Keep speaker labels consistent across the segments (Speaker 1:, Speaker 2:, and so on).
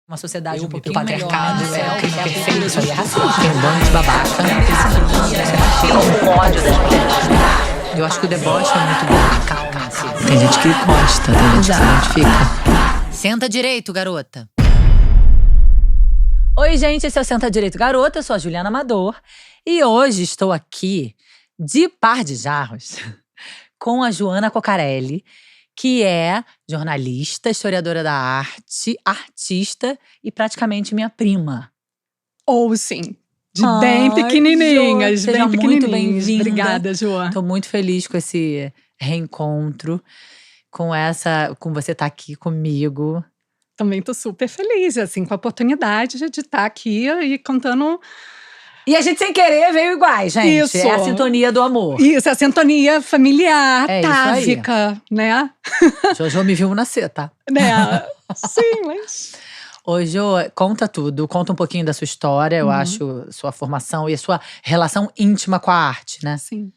Speaker 1: Uma sociedade um pouquinho
Speaker 2: patriarcado,
Speaker 1: melhor,
Speaker 2: é o crime perfeito,
Speaker 1: isso aí é racista.
Speaker 2: Tem um bando de babaca.
Speaker 1: Com ódio das mulheres.
Speaker 2: Eu acho que o deboche é muito bom.
Speaker 1: Calma-se.
Speaker 2: Tem gente que gosta, tem gente que se
Speaker 1: Exato.
Speaker 2: identifica.
Speaker 3: Senta direito, garota.
Speaker 1: Oi, gente, esse é o Senta Direito Garota, eu sou a Juliana Amador. E hoje estou aqui, de par de jarros, com a Joana Cocarelli, que é jornalista, historiadora da arte, artista e praticamente minha prima.
Speaker 4: Ou sim. De bem
Speaker 1: Ai,
Speaker 4: pequenininhas,
Speaker 1: Jo, seja
Speaker 4: bem
Speaker 1: muito
Speaker 4: pequenininhas.
Speaker 1: bem-vinda.
Speaker 4: Obrigada, Joana.
Speaker 1: Tô muito feliz com esse reencontro, com você estar aqui comigo.
Speaker 4: Também tô super feliz, assim, com a oportunidade de estar aqui e contando…
Speaker 1: E a gente, sem querer, veio iguais, gente.
Speaker 4: Isso.
Speaker 1: É a sintonia do amor.
Speaker 4: Isso, a sintonia familiar,
Speaker 1: É isso aí.
Speaker 4: távica, né?
Speaker 1: Jojo me viu nascer, tá?
Speaker 4: né? Sim, mas…
Speaker 1: Ô, Jo, conta tudo. Conta um pouquinho da sua história, eu
Speaker 4: Uhum.
Speaker 1: acho, sua formação e a sua relação íntima com a arte, né?
Speaker 4: Sim.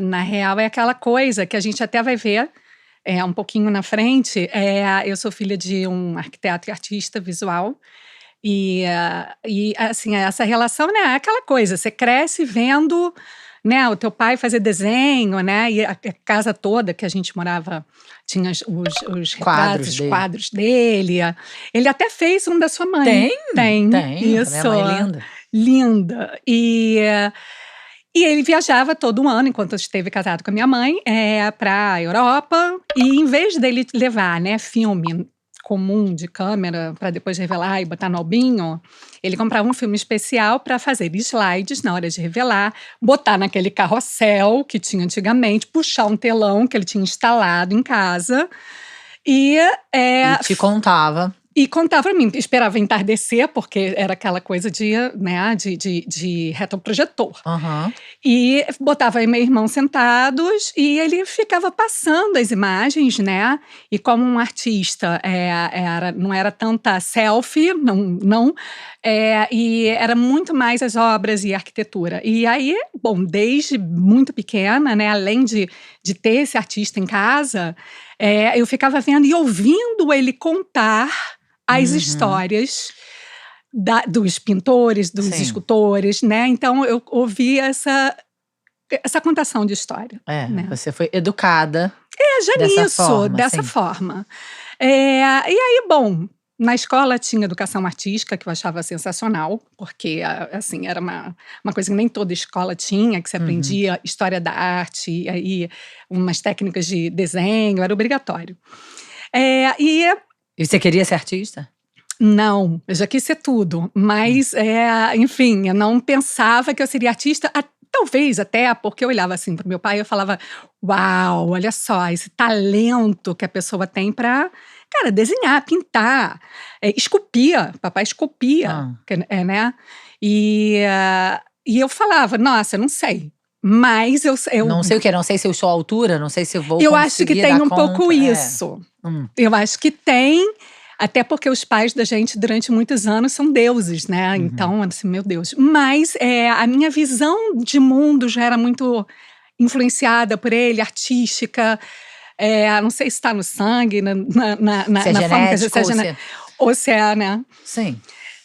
Speaker 4: Na real, é aquela coisa que a gente até vai ver um pouquinho na frente. Eu sou filha de um arquiteto e artista visual. E assim, essa relação, né, é aquela coisa, você cresce vendo, né, o teu pai fazer desenho, né, e a casa toda que a gente morava tinha os retratos, os quadros dele. Ele até fez um da sua mãe. Tem. Isso.
Speaker 1: Minha mãe é linda.
Speaker 4: Linda. E ele viajava todo ano, enquanto esteve casado com a minha mãe, para a Europa. E em vez dele levar, né, filme comum de câmera para depois revelar e botar no albinho, ele comprava um filme especial para fazer slides na hora de revelar, botar naquele carrossel que tinha antigamente, puxar um telão que ele tinha instalado em casa e
Speaker 1: te contava.
Speaker 4: E contava pra mim, esperava entardecer, porque era aquela coisa de retroprojetor.
Speaker 1: Uhum.
Speaker 4: E botava aí meu irmão sentados e ele ficava passando as imagens, né? E como um artista não era tanta selfie, e era muito mais as obras e a arquitetura. E aí, bom, desde muito pequena, né? Além de ter esse artista em casa, eu ficava vendo e ouvindo ele contar as histórias dos pintores, dos escultores, né? Então, eu ouvi essa contação de história. Né?
Speaker 1: Você foi educada
Speaker 4: dessa forma. E aí, bom, na escola tinha educação artística, que eu achava sensacional, porque, assim, era uma coisa que nem toda escola tinha, que se aprendia história da arte e umas técnicas de desenho, era obrigatório.
Speaker 1: E você queria ser artista?
Speaker 4: Não, eu já quis ser tudo, mas, enfim, eu não pensava que eu seria artista, talvez até porque eu olhava assim para o meu pai e eu falava, uau, olha só, esse talento que a pessoa tem para, cara, desenhar, pintar, esculpia, papai esculpia, né? E eu falava, nossa, eu não sei. Mas eu
Speaker 1: não sei o que, não sei se eu sou a altura, não sei se eu vou conseguir.
Speaker 4: Eu acho que tem um pouco isso. Eu acho que tem, até porque os pais da gente durante muitos anos são deuses, né? Então, assim, meu Deus. Mas a minha visão de mundo já era muito influenciada por ele, artística. Não sei se está no sangue, na forma que a gente ou se é, né?
Speaker 1: Sim.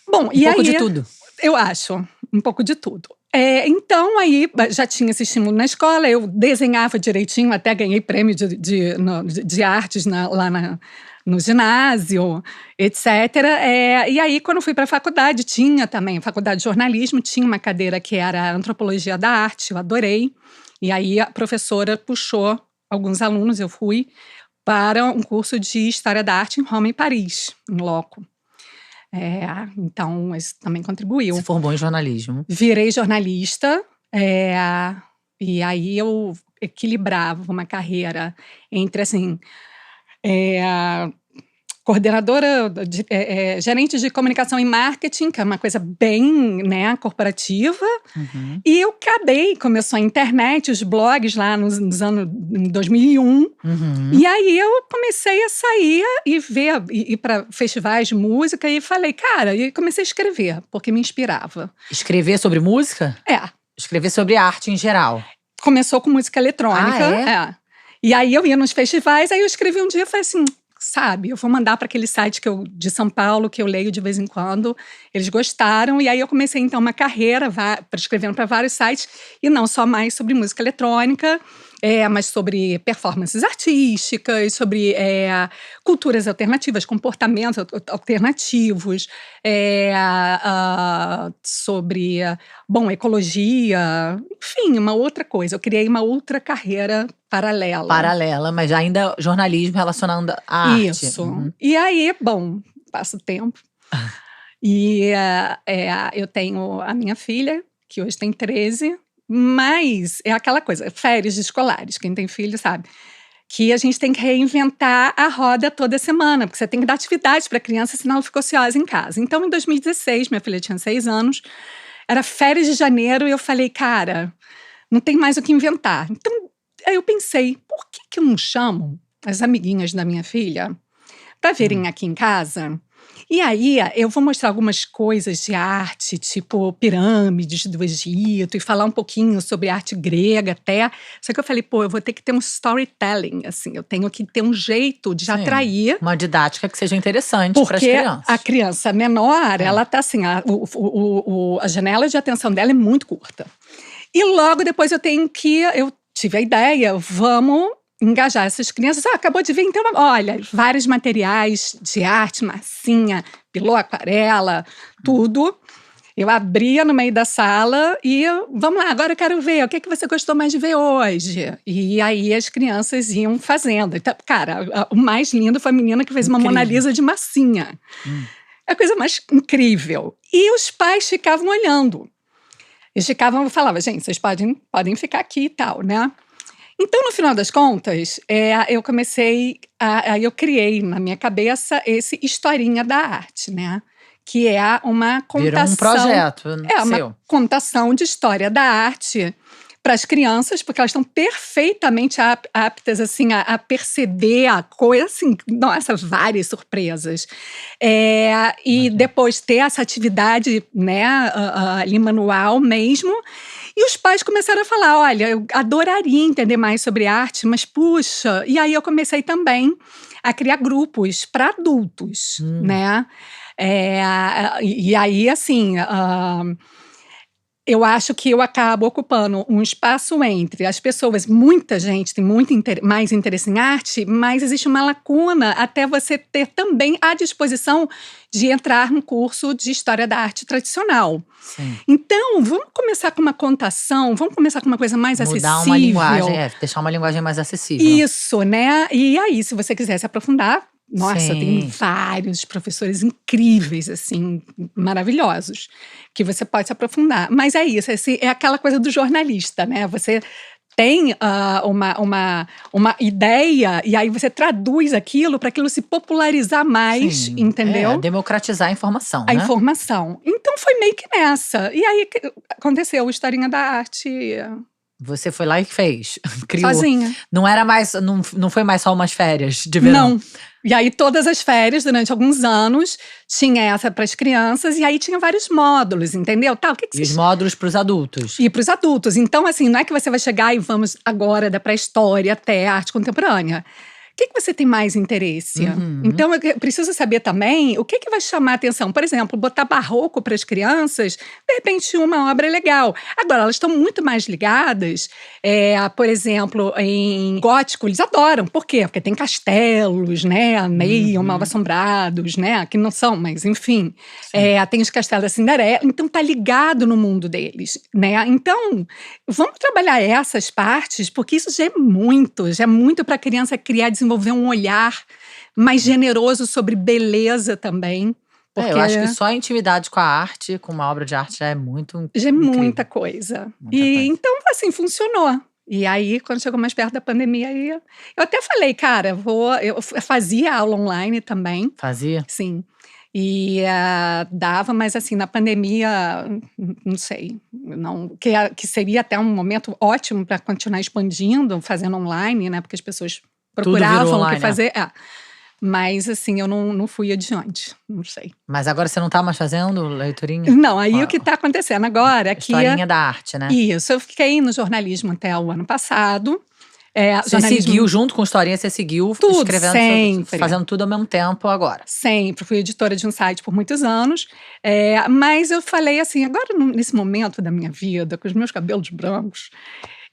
Speaker 4: Bom,
Speaker 1: um pouco de tudo.
Speaker 4: Eu acho, um pouco de tudo. Então, aí, já tinha esse estímulo na escola, eu desenhava direitinho, até ganhei prêmio de artes lá no ginásio, etc. E aí, quando eu fui para a faculdade, tinha também, faculdade de jornalismo, tinha uma cadeira que era Antropologia da Arte, eu adorei. E aí, a professora puxou alguns alunos, eu fui para um curso de História da Arte em Roma e Paris, em loco. Então, isso também contribuiu.
Speaker 1: Se formou em jornalismo.
Speaker 4: Virei jornalista, e aí eu equilibrava uma carreira entre, assim, coordenadora, gerente de comunicação e marketing, que é uma coisa bem, né, corporativa. E eu começou a internet, os blogs lá nos anos em 2001. E aí eu comecei a sair e ir para festivais de música e falei, cara, e comecei a escrever, porque me inspirava.
Speaker 1: Escrever sobre música? Escrever sobre arte em geral.
Speaker 4: Começou com música eletrônica. E aí eu ia nos festivais, aí eu escrevi um dia e falei assim, sabe? Eu vou mandar para aquele site de São Paulo que eu leio de vez em quando. Eles gostaram e aí eu comecei então uma carreira escrevendo para vários sites e não só mais sobre música eletrônica, mas sobre performances artísticas, sobre culturas alternativas, comportamentos alternativos, sobre, ecologia, enfim, uma outra coisa. Eu criei uma outra carreira paralela.
Speaker 1: Paralela, mas ainda jornalismo relacionando a arte.
Speaker 4: Isso. E aí, passa o tempo. E eu tenho a minha filha, que hoje tem 13, mas é aquela coisa, férias escolares, quem tem filho sabe, que a gente tem que reinventar a roda toda semana, porque você tem que dar atividade para a criança, senão ela fica ociosa em casa. Então, em 2016, minha filha tinha 6 anos, era férias de janeiro, e eu falei, cara, não tem mais o que inventar. Então, aí eu pensei, por que eu não chamo as amiguinhas da minha filha para virem aqui em casa? E aí, eu vou mostrar algumas coisas de arte, tipo pirâmides do Egito, e falar um pouquinho sobre arte grega até. Só que eu falei, eu vou ter que ter um storytelling, assim, eu tenho que ter um jeito de atrair.
Speaker 1: Uma didática que seja interessante para as crianças.
Speaker 4: Porque a criança menor, ela tá assim, a janela de atenção dela é muito curta. E logo depois eu tive a ideia, vamos engajar essas crianças. Acabou de vir, então, olha, vários materiais de arte, massinha, pilô, aquarela, tudo. Eu abria no meio da sala e vamos lá, agora eu quero ver, o que você gostou mais de ver hoje? E aí as crianças iam fazendo. Então, cara, o mais lindo foi a menina que fez uma Mona Lisa de massinha. É a coisa mais incrível. E os pais ficavam olhando. Eles falavam, gente, vocês podem ficar aqui e tal, né? Então, no final das contas, eu criei na minha cabeça esse historinha da arte, né? Que é uma contação…
Speaker 1: Virou um projeto seu.
Speaker 4: Uma contação de história da arte para as crianças, porque elas estão perfeitamente aptas, assim, a perceber a coisa, assim, nossa, várias surpresas. E depois ter essa atividade, né, ali manual mesmo. E os pais começaram a falar, olha, eu adoraria entender mais sobre arte, mas puxa… E aí eu comecei também a criar grupos para adultos, né? E aí, assim… eu acho que eu acabo ocupando um espaço entre as pessoas, muita gente tem mais interesse em arte, mas existe uma lacuna até você ter também a disposição de entrar no curso de História da Arte tradicional.
Speaker 1: Sim.
Speaker 4: Então, vamos começar com uma contação, vamos começar com uma coisa mais acessível.
Speaker 1: Mudar uma linguagem, deixar uma linguagem mais acessível.
Speaker 4: Isso, né? E aí, se você quiser se aprofundar, nossa,
Speaker 1: Sim.
Speaker 4: tem vários professores incríveis, assim, maravilhosos, que você pode se aprofundar. Mas é isso, é aquela coisa do jornalista, né? Você tem uma ideia e aí você traduz aquilo para aquilo se popularizar mais,
Speaker 1: Sim.
Speaker 4: entendeu?
Speaker 1: Democratizar a informação,
Speaker 4: A
Speaker 1: né?
Speaker 4: informação. Então foi meio que nessa. E aí aconteceu a Historinha da Arte…
Speaker 1: Você foi lá e fez. Criou.
Speaker 4: Sozinha.
Speaker 1: Não foi mais só umas férias de verão.
Speaker 4: Não. E aí todas as férias, durante alguns anos, tinha essa para as crianças. E aí tinha vários módulos, entendeu? Tá,
Speaker 1: E os módulos para os adultos.
Speaker 4: E para os adultos. Então, assim, não é que você vai chegar e vamos agora da pré-história até a arte contemporânea. O que você tem mais interesse? Então, eu preciso saber também o que vai chamar a atenção. Por exemplo, botar barroco para as crianças, de repente, uma obra é legal. Agora, elas estão muito mais ligadas, por exemplo, em gótico, eles adoram. Por quê? Porque tem castelos, né, meio mal assombrados, né, que não são, mas enfim. Tem os castelos da Cinderela, então tá ligado no mundo deles, né. Então, vamos trabalhar essas partes, porque isso já é muito para a criança criar, desenvolver um olhar mais generoso sobre beleza também. Porque
Speaker 1: eu acho que só a intimidade com a arte, com uma obra de arte, já é muito
Speaker 4: já é
Speaker 1: incrível.
Speaker 4: muita coisa. Então, assim, funcionou. E aí, quando chegou mais perto da pandemia, aí eu até falei, cara, eu fazia aula online também.
Speaker 1: Fazia?
Speaker 4: Sim. E dava, mas assim, na pandemia, não sei, que seria até um momento ótimo para continuar expandindo, fazendo online, né? Porque as pessoas procuravam o que fazer. Mas assim, eu não fui adiante, não sei.
Speaker 1: Mas agora você não tá mais fazendo leiturinha?
Speaker 4: Não, aí o que tá acontecendo agora é que…
Speaker 1: Historinha da arte, né?
Speaker 4: Isso, eu fiquei no jornalismo até o ano passado.
Speaker 1: Você seguiu, junto com historinha, você seguiu
Speaker 4: Tudo,
Speaker 1: escrevendo,
Speaker 4: sempre.
Speaker 1: fazendo tudo ao mesmo tempo agora.
Speaker 4: Sempre, fui editora de um site por muitos anos. Mas eu falei assim, agora nesse momento da minha vida, com os meus cabelos brancos,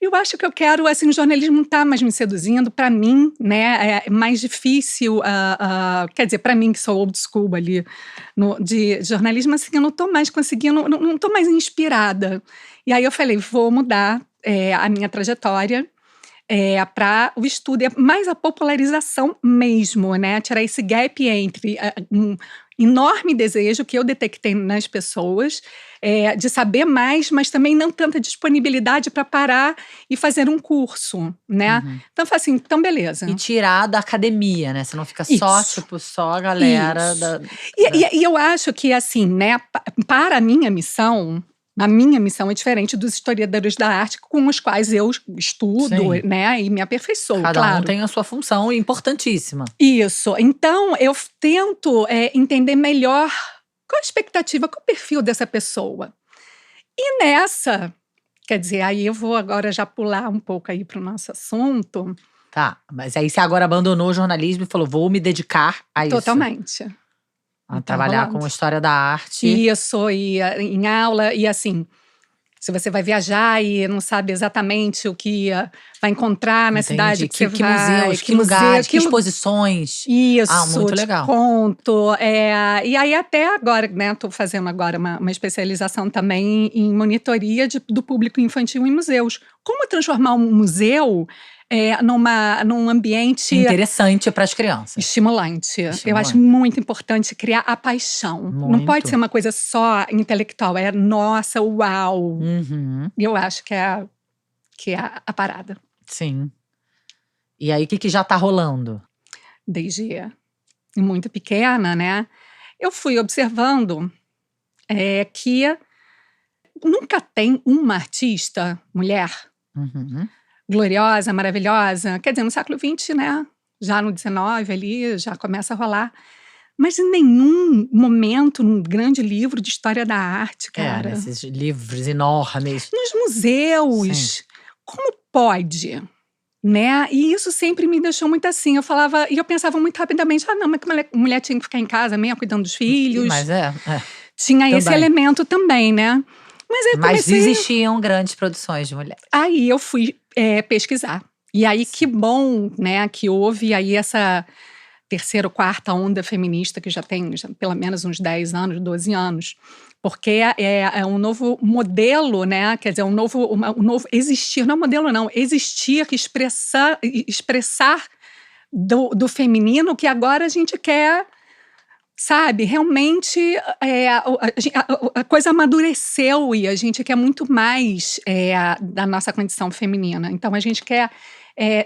Speaker 4: eu acho que eu quero, assim, o jornalismo não está mais me seduzindo. Para mim, né, é mais difícil, quer dizer, para mim que sou old school ali de jornalismo, assim, eu não estou mais conseguindo, não estou mais inspirada. E aí eu falei, vou mudar a minha trajetória para o estudo, mais a popularização mesmo, né? Tirar esse gap entre um enorme desejo que eu detectei nas pessoas de saber mais, mas também não tanta disponibilidade para parar e fazer um curso, né? Então eu falei assim, então beleza.
Speaker 1: E tirar da academia, né? Você não fica só, só a galera
Speaker 4: E eu acho que, assim, né, para a minha missão é diferente dos historiadores da arte com os quais eu estudo,
Speaker 1: Sim.
Speaker 4: né, e me aperfeiçoo,
Speaker 1: Cada
Speaker 4: claro.
Speaker 1: um tem a sua função importantíssima.
Speaker 4: Isso. Então, eu tento entender melhor qual a expectativa, qual o perfil dessa pessoa. E nessa, quer dizer, aí eu vou agora já pular um pouco aí para o nosso assunto.
Speaker 1: Tá, mas aí você agora abandonou o jornalismo e falou, vou me dedicar a isso.
Speaker 4: Totalmente.
Speaker 1: A trabalhar com a história da arte.
Speaker 4: Isso, e em aula, e assim, se você vai viajar e não sabe exatamente o que vai encontrar na cidade que você vai.
Speaker 1: Museus, que lugares, que exposições.
Speaker 4: Isso,
Speaker 1: muito legal.
Speaker 4: Conto. E aí até agora, né, estou fazendo agora uma especialização também em monitoria do público infantil em museus. Como transformar um museu num ambiente
Speaker 1: interessante para as crianças.
Speaker 4: Estimulante. Eu acho muito importante criar a paixão.
Speaker 1: Muito.
Speaker 4: Não pode ser uma coisa só intelectual. Nossa, uau. Eu acho que é a parada.
Speaker 1: Sim. E aí, o que já tá rolando?
Speaker 4: Desde muito pequena, né? Eu fui observando que nunca tem uma artista mulher gloriosa, maravilhosa. Quer dizer, no século XX, né? Já no XIX ali, já começa a rolar. Mas em nenhum momento, num grande livro de história da arte, cara.
Speaker 1: Nesses livros enormes.
Speaker 4: Nos museus.
Speaker 1: Sim.
Speaker 4: Como pode? Né? E isso sempre me deixou muito assim. Eu falava, e eu pensava muito rapidamente, não, mas que mulher tinha que ficar em casa mesmo, cuidando dos filhos.
Speaker 1: Mas
Speaker 4: Tinha
Speaker 1: também
Speaker 4: esse elemento também, né?
Speaker 1: Mas existiam grandes produções de mulheres.
Speaker 4: Aí eu fui pesquisar. E aí que bom, né, que houve aí essa terceira ou quarta onda feminista que já tem pelo menos uns 10 anos, 12 anos. Porque é um novo modelo, né? Quer dizer, um novo existir, não é modelo não, existir, expressar do feminino que agora a gente quer, sabe? Realmente a coisa amadureceu e a gente quer muito mais da nossa condição feminina. Então a gente quer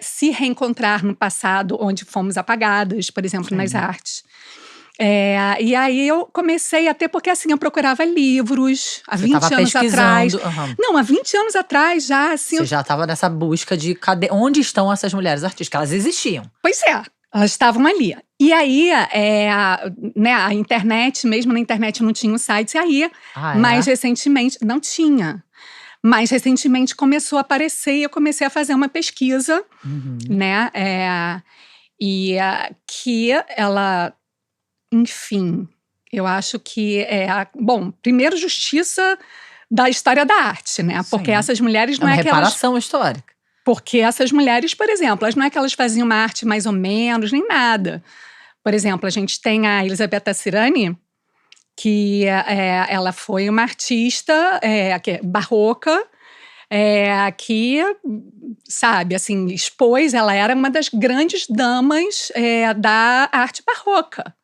Speaker 4: se reencontrar no passado onde fomos apagadas, por exemplo, nas artes. E aí eu comecei até porque assim, eu procurava livros há 20 anos atrás. Não, há 20 anos atrás já, assim.
Speaker 1: Você já estava nessa busca de onde estão essas mulheres artistas, que elas existiam.
Speaker 4: Pois é, elas estavam ali. E aí, né, a internet, mesmo na internet não tinha o site, e aí, mais recentemente, não tinha. Mais recentemente começou a aparecer e eu comecei a fazer uma pesquisa, né, que ela, enfim, eu acho que bom, primeiro justiça da história da arte, né, porque essas mulheres não é que elas…
Speaker 1: reparação histórica.
Speaker 4: Porque essas mulheres, por exemplo, elas não é que elas faziam uma arte mais ou menos, nem nada. Por exemplo, a gente tem a Elisabetta Cirani, que ela foi uma artista barroca, que, sabe, assim, expôs, ela era uma das grandes damas da arte barroca.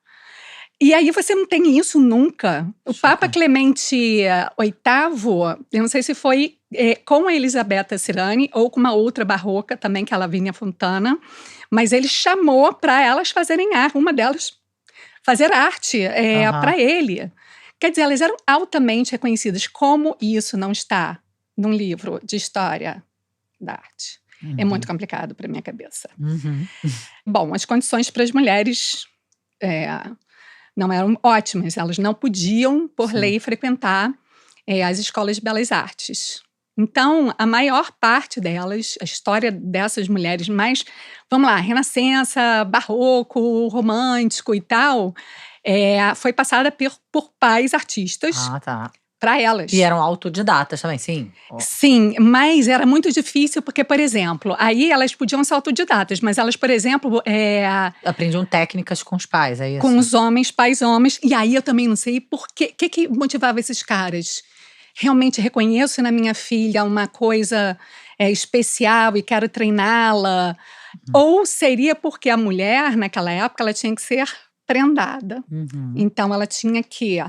Speaker 4: E aí você não tem isso nunca. O Papa Clemente VIII, eu não sei se foi com a Elisabetta Cirani ou com uma outra barroca também, que é a Lavínia Fontana, mas ele chamou para elas fazerem arte, uma delas fazer arte para ele. Quer dizer, elas eram altamente reconhecidas. Como isso não está num livro de história da arte? É muito complicado para minha cabeça. Bom, as condições para as mulheres não eram ótimas. Elas não podiam, por lei, frequentar as escolas de belas artes. Então, a maior parte delas, a história dessas mulheres mais, vamos lá, Renascença, Barroco, Romântico e tal, foi passada por pais artistas
Speaker 1: Ah, tá.
Speaker 4: para elas.
Speaker 1: E eram autodidatas também, sim?
Speaker 4: Sim, mas era muito difícil porque, por exemplo, aí elas podiam ser autodidatas, mas elas, por exemplo,
Speaker 1: Aprendiam técnicas com os pais, é isso?
Speaker 4: com os homens, pais homens, e aí eu também não sei por quê, o que motivava esses caras. Realmente reconheço na minha filha uma coisa especial e quero treiná-la. Ou seria porque a mulher, naquela época, ela tinha que ser prendada. Então, ela tinha que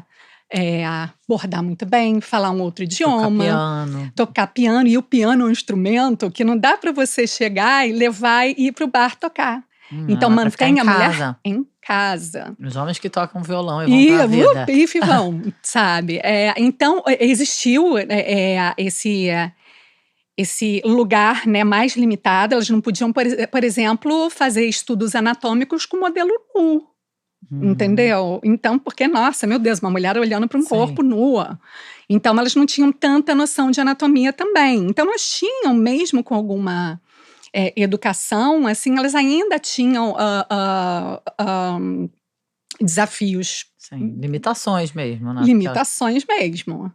Speaker 4: bordar muito bem, falar um outro idioma. Tocar piano. E o piano é um instrumento que não dá para você chegar e levar e ir para o bar tocar. Então, mantém a mulher em casa.
Speaker 1: Os homens que tocam violão e vão pra vida.
Speaker 4: E vão, sabe? Então, existiu esse lugar, né, mais limitado. Elas não podiam, por exemplo, fazer estudos anatômicos com modelo nu. Entendeu? Então, porque, nossa, meu Deus, uma mulher olhando para um corpo nua. Então, elas não tinham tanta noção de anatomia também. Então, elas tinham, mesmo com alguma educação, assim, elas ainda tinham desafios.
Speaker 1: Sim, limitações mesmo, né?
Speaker 4: Limitações mesmo.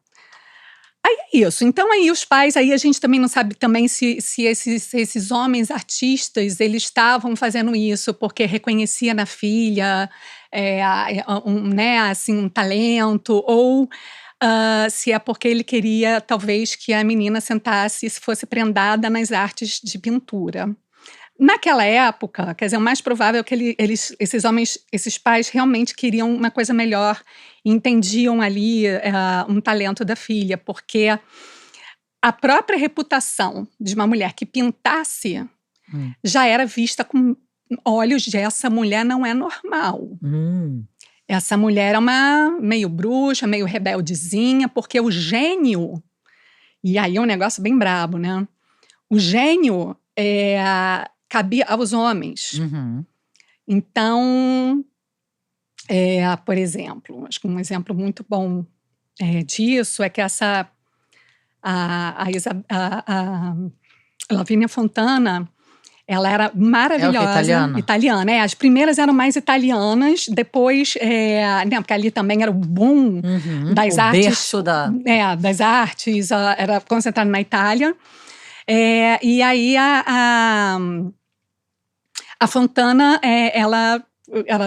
Speaker 4: Aí é isso. Então, aí os pais, aí a gente também não sabe também se esses homens artistas, eles estavam fazendo isso porque reconhecia na filha um talento, ou se é porque ele queria, talvez, que a menina sentasse e fosse prendada nas artes de pintura. Naquela época, quer dizer, o mais provável é que esses homens, esses pais realmente queriam uma coisa melhor e entendiam ali um talento da filha, porque a própria reputação de uma mulher que pintasse já era vista com olhos de essa mulher não é normal. Essa mulher é uma meio bruxa, meio rebeldezinha, porque o gênio, e aí é um negócio bem brabo, né? O gênio cabia aos homens. Então, por exemplo, acho que um exemplo muito bom disso é que a Lavínia Fontana, ela era maravilhosa. Italiana. As primeiras eram mais italianas, depois, né, porque ali também era o boom das artes.
Speaker 1: Berço
Speaker 4: das artes, era concentrado na Itália. E aí a Fontana, ela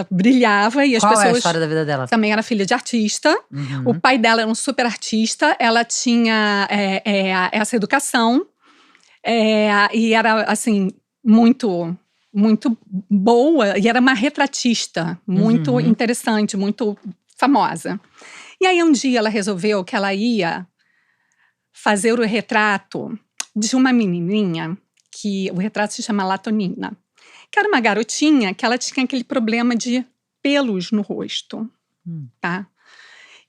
Speaker 4: brilhava e as pessoas...
Speaker 1: Qual é a história da vida dela?
Speaker 4: Também era filha de artista. O pai dela era um super artista. Ela tinha essa educação. E era, assim, muito, muito boa. E era uma retratista muito interessante, muito famosa. E aí, um dia, ela resolveu que ela ia fazer o retrato de uma menininha, que o retrato se chama Latonina, que era uma garotinha que ela tinha aquele problema de pelos no rosto, tá?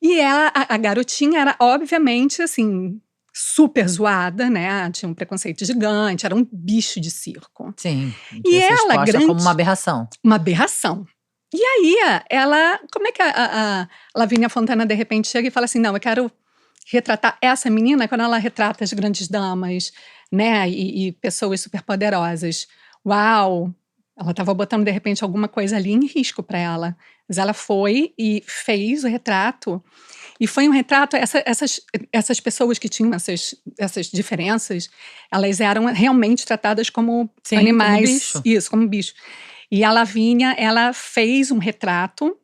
Speaker 4: E a garotinha era, obviamente, assim, super zoada, né? Tinha um preconceito gigante, era um bicho de circo.
Speaker 1: Sim.
Speaker 4: E ela, grande...
Speaker 1: como uma aberração.
Speaker 4: Uma aberração. E aí, ela... Como é que a Lavínia Fontana, de repente, chega e fala assim, não, eu quero retratar essa menina quando ela retrata as grandes damas, né? E pessoas superpoderosas. Uau! Ela estava botando, de repente, alguma coisa ali em risco para ela. Mas ela foi e fez o retrato. E foi um retrato... Essas pessoas que tinham essas diferenças, elas eram realmente tratadas como animais.
Speaker 1: Como bicho.
Speaker 4: Isso, como bicho. E a Lavínia, ela fez um retrato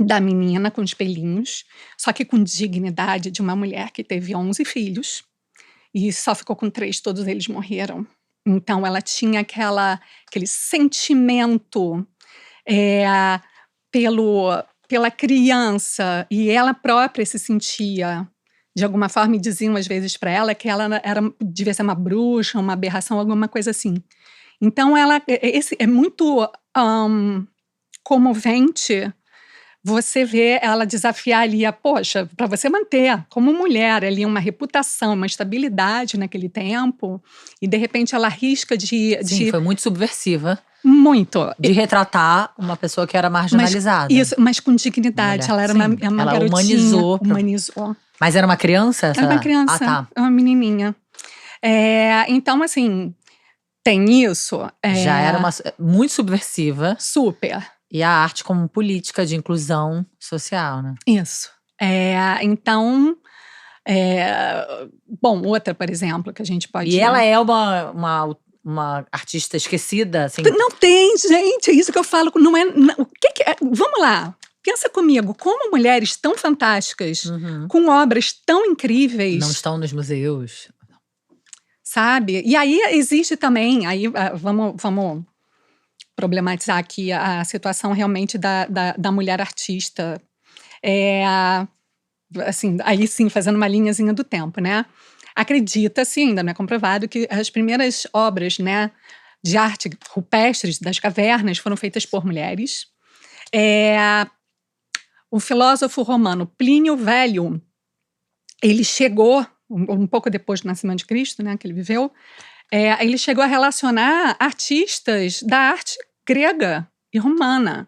Speaker 4: da menina com espelhinhos, só que com dignidade de uma mulher que teve 11 filhos. E só ficou com 3, todos eles morreram. Então, ela tinha aquele sentimento pela criança, e ela própria se sentia, de alguma forma, e diziam às vezes para ela que ela devia ser uma bruxa, uma aberração, alguma coisa assim. Então, é muito comovente você vê ela desafiar ali, poxa, para você manter como mulher ali uma reputação, uma estabilidade naquele tempo, e de repente ela arrisca
Speaker 1: Sim, foi muito subversiva.
Speaker 4: Muito.
Speaker 1: De retratar uma pessoa que era marginalizada.
Speaker 4: Mas com dignidade. Ela era uma
Speaker 1: ela
Speaker 4: garotinha.
Speaker 1: Humanizou.
Speaker 4: Humanizou.
Speaker 1: Mas era uma criança?
Speaker 4: Era uma criança,
Speaker 1: Ah, tá.
Speaker 4: Uma menininha. Então, assim, tem isso.
Speaker 1: Já era muito subversiva.
Speaker 4: Super.
Speaker 1: E a arte como política de inclusão social, né?
Speaker 4: Isso. Então, bom, outra, por exemplo, que a gente pode...
Speaker 1: E ela é uma artista esquecida, assim.
Speaker 4: Não tem, gente, é isso que eu falo. Não é, o que é? Vamos lá, pensa comigo, como mulheres tão fantásticas, com obras tão incríveis...
Speaker 1: Não estão nos museus.
Speaker 4: Sabe? E aí existe também, vamos problematizar aqui a situação realmente da mulher artista. Assim, aí sim, fazendo uma linhazinha do tempo, né? Acredita-se, ainda não é comprovado, que as primeiras obras, né, de arte rupestres das cavernas foram feitas por mulheres. O filósofo romano Plínio Velho, ele chegou, um pouco depois do nascimento de Cristo, né, que ele viveu, ele chegou a relacionar artistas da arte grega e romana.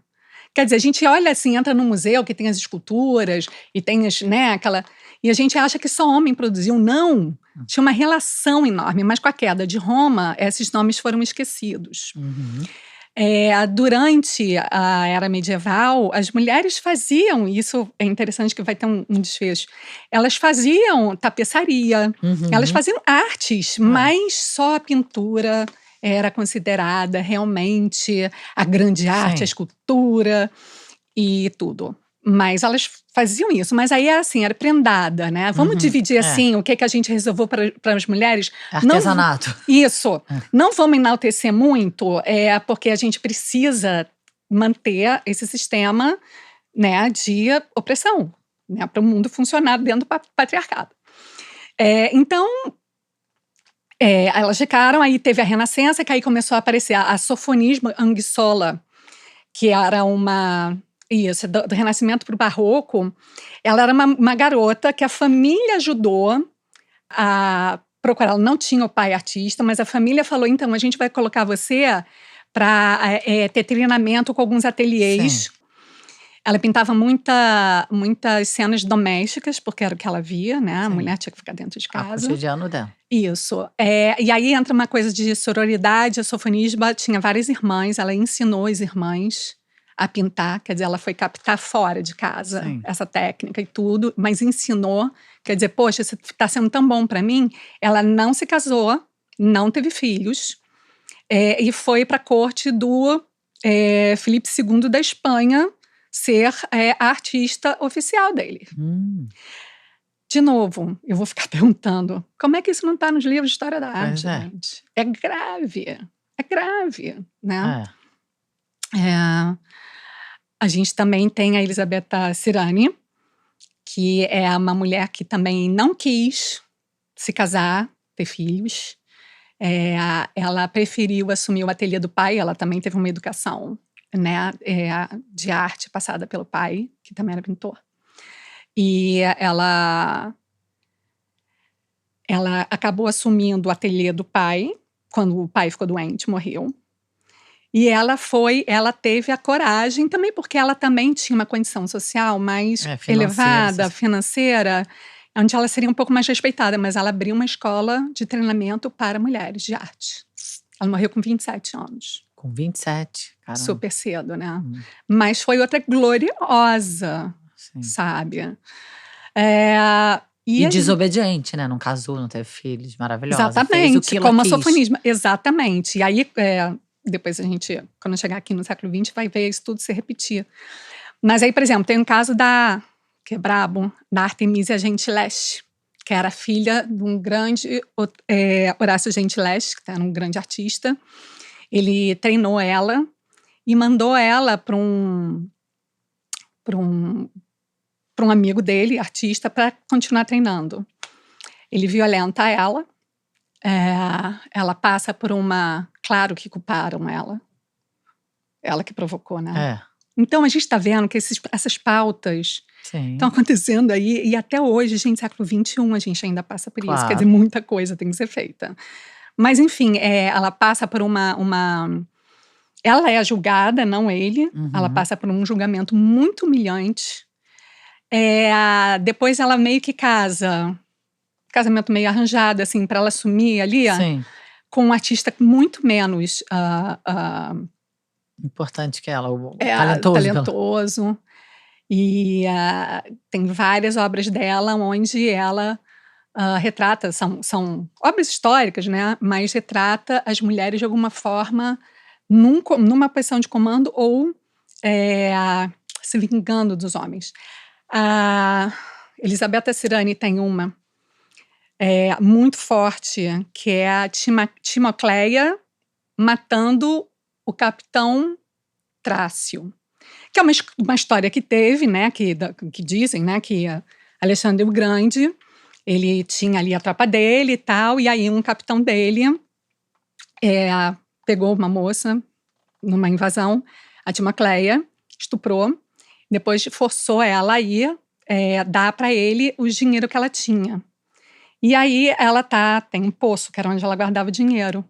Speaker 4: Quer dizer, a gente olha assim, entra no museu que tem as esculturas e tem aquela... E a gente acha que só homem produziu. Não! Tinha uma relação enorme, mas com a queda de Roma, esses nomes foram esquecidos. Durante a era medieval, as mulheres faziam, isso é interessante que vai ter um desfecho, elas faziam tapeçaria, elas faziam artes, mas só a pintura era considerada realmente a grande arte, a escultura e tudo. Mas elas faziam isso. Mas aí era prendada, né? Vamos dividir assim, o que a gente reservou para as mulheres.
Speaker 1: Artesanato.
Speaker 4: Isso. Não vamos enaltecer muito, porque a gente precisa manter esse sistema, né, de opressão, né, para o mundo funcionar dentro do patriarcado. Então, elas ficaram, aí teve a Renascença, que aí começou a aparecer a Sofonismo Anguissola, que era uma... Isso, do Renascimento para o Barroco. Ela era uma garota que a família ajudou a procurar. Ela não tinha o pai artista, mas a família falou, então, a gente vai colocar você para ter treinamento com alguns ateliês.
Speaker 1: Sim.
Speaker 4: Ela pintava muitas cenas domésticas, porque era o que ela via, né? A mulher tinha que ficar dentro de casa.
Speaker 1: O cotidiano dela.
Speaker 4: Isso. E aí entra uma coisa de sororidade. A Sofonisba tinha várias irmãs, ela ensinou as irmãs a pintar, quer dizer, ela foi captar fora de casa essa técnica e tudo, mas ensinou, quer dizer, poxa, isso está sendo tão bom para mim. Ela não se casou, não teve filhos, e foi para a corte do Filipe II da Espanha ser a artista oficial dele. De novo, eu vou ficar perguntando, como é que isso não está nos livros de história da arte, gente? É grave, né? A gente também tem a Elisabetta Sirani, que é uma mulher que também não quis se casar, ter filhos. Ela preferiu assumir o ateliê do pai, ela também teve uma educação, né, de arte passada pelo pai, que também era pintor. E ela acabou assumindo o ateliê do pai, quando o pai ficou doente, morreu. E ela teve a coragem, também porque ela também tinha uma condição social mais elevada, financeira, onde ela seria um pouco mais respeitada, mas ela abriu uma escola de treinamento para mulheres de arte. Ela morreu com 27 anos.
Speaker 1: Com 27, caramba.
Speaker 4: Super cedo, né? Mas foi outra gloriosa, sabe?
Speaker 1: E desobediente, né? Não casou, não teve filhos, maravilhosa.
Speaker 4: Exatamente,
Speaker 1: fez o que ela
Speaker 4: como
Speaker 1: quis.
Speaker 4: a Sofonismo. Exatamente. E aí... depois a gente, quando chegar aqui no século XX, vai ver isso tudo se repetir. Mas aí, por exemplo, tem um caso que é brabo, da Artemisia Gentileschi, que era filha de um grande Horácio Gentileschi, que era um grande artista. Ele treinou ela e mandou ela para um amigo dele, artista, para continuar treinando. Ele violenta ela. Ela passa por uma... Claro que culparam ela. Ela que provocou, né? Então, a gente está vendo que essas pautas estão acontecendo aí. E até hoje, gente, século XXI, a gente ainda passa por isso. Quer dizer, muita coisa tem que ser feita. Mas, enfim, ela passa por ela é julgada, não ele. Ela passa por um julgamento muito humilhante. Depois ela meio que casa casamento meio arranjado, assim, para ela assumir ali,
Speaker 1: Sim.
Speaker 4: com um artista muito menos
Speaker 1: Importante que ela, o talentoso.
Speaker 4: talentoso. E tem várias obras dela onde ela retrata, são obras históricas, né? Mas retrata as mulheres de alguma forma numa posição de comando ou se vingando dos homens. A Elisabetta Cirani tem uma muito forte, que é a Timocleia matando o capitão Trácio, que é uma história que teve, né, que dizem, né, que Alexandre o Grande, ele tinha ali a tropa dele e tal, e aí um capitão dele pegou uma moça numa invasão, a Timocleia, estuprou, depois forçou ela a ir dar para ele o dinheiro que ela tinha. E aí ela tem um poço, que era onde ela guardava o dinheiro.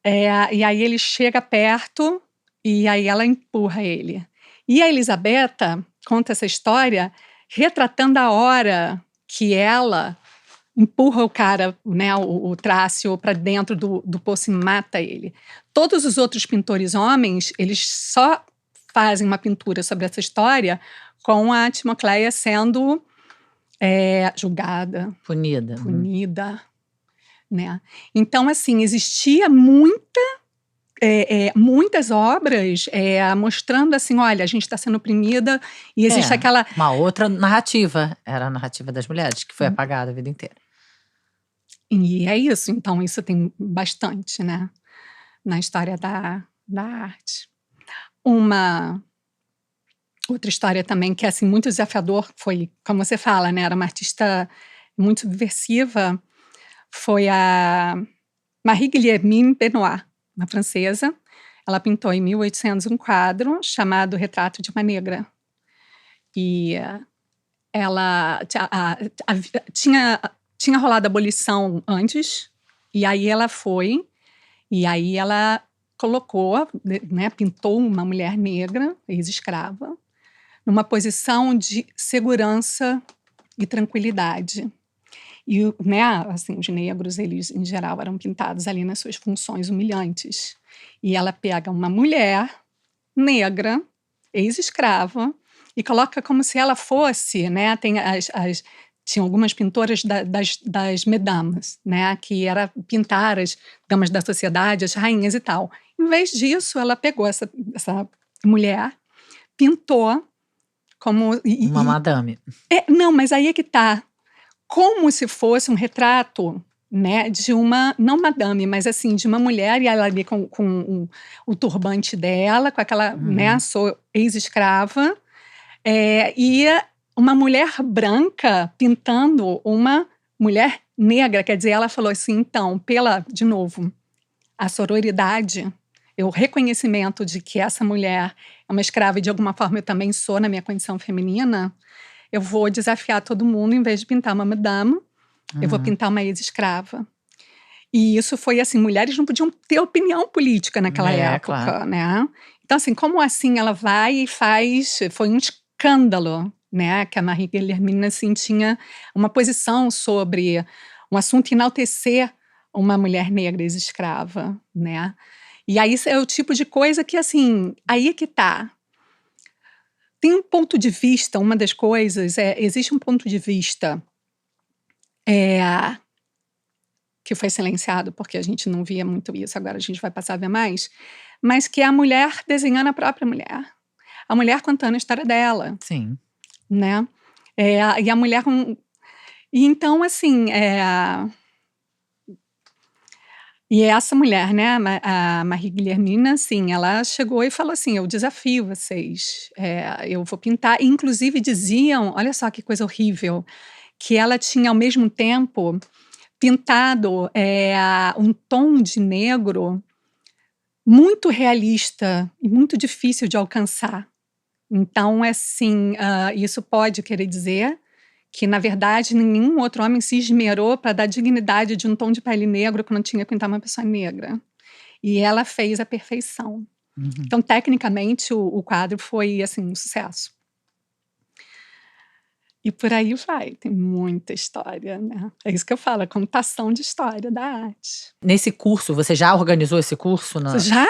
Speaker 4: E aí ele chega perto e aí ela empurra ele. E a Elisabetta conta essa história retratando a hora que ela empurra o cara, né, o Trácio, para dentro do poço e mata ele. Todos os outros pintores homens, eles só fazem uma pintura sobre essa história com a Timocleia sendo julgada, punida, né? Então, assim, existia muitas obras mostrando assim, olha, a gente está sendo oprimida e existe aquela...
Speaker 1: Uma outra narrativa, era a narrativa das mulheres, que foi apagada a vida inteira.
Speaker 4: E é isso, então isso tem bastante, né, na história da arte. Uma outra história também que é assim, muito desafiador, foi, como você fala, né, era uma artista muito subversiva, foi a Marie-Guillermine Benoit, uma francesa. Ela pintou em 1800 um quadro chamado Retrato de uma Negra. E ela tinha rolado a abolição antes, e aí ela foi, e aí ela colocou, né, pintou uma mulher negra, ex-escrava, numa posição de segurança e tranquilidade. E, né, assim, os negros, eles, em geral, eram pintados ali nas suas funções humilhantes. E ela pega uma mulher negra, ex-escrava, e coloca como se ela fosse, né, tinha algumas pintoras das mesdames, né, que era pintar as damas da sociedade, as rainhas e tal. Em vez disso, ela pegou essa mulher, pintou como...
Speaker 1: Uma madame.
Speaker 4: Não, mas aí é que tá. Como se fosse um retrato, né, de uma, não madame, mas assim, de uma mulher, e ela ali com o turbante dela, com aquela, né, sou ex-escrava, e uma mulher branca pintando uma mulher negra. Quer dizer, ela falou assim, então, de novo, a sororidade, o reconhecimento de que essa mulher é uma escrava e de alguma forma eu também sou na minha condição feminina, eu vou desafiar todo mundo, em vez de pintar uma madame, eu vou pintar uma ex-escrava. E isso foi assim, mulheres não podiam ter opinião política naquela época,
Speaker 1: claro.
Speaker 4: né? Então, assim, como assim ela vai e faz... Foi um escândalo, né? Que a Marie-Guillermine, assim, tinha uma posição sobre um assunto, enaltecer uma mulher negra ex-escrava, né? E aí é o tipo de coisa que, assim, aí é que tá. Tem um ponto de vista, uma das coisas, existe um ponto de vista que foi silenciado, porque a gente não via muito isso, agora a gente vai passar a ver mais, mas que é a mulher desenhando a própria mulher. A mulher contando a história dela.
Speaker 1: Sim.
Speaker 4: Né? E a mulher com... E então, assim, e essa mulher, né, a Marie-Guillermine, assim, ela chegou e falou assim, eu desafio vocês, eu vou pintar. E, inclusive, diziam, olha só que coisa horrível, que ela tinha, ao mesmo tempo, pintado um tom de negro muito realista e muito difícil de alcançar. Então, assim, isso pode querer dizer que, na verdade, nenhum outro homem se esmerou para dar dignidade de um tom de pele negro que não tinha que pintar uma pessoa negra. E ela fez a perfeição. Então, tecnicamente, o quadro foi, assim, um sucesso. E por aí vai, tem muita história, né? É isso que eu falo, a contação de história da arte.
Speaker 1: Nesse curso, você já organizou esse curso? Já.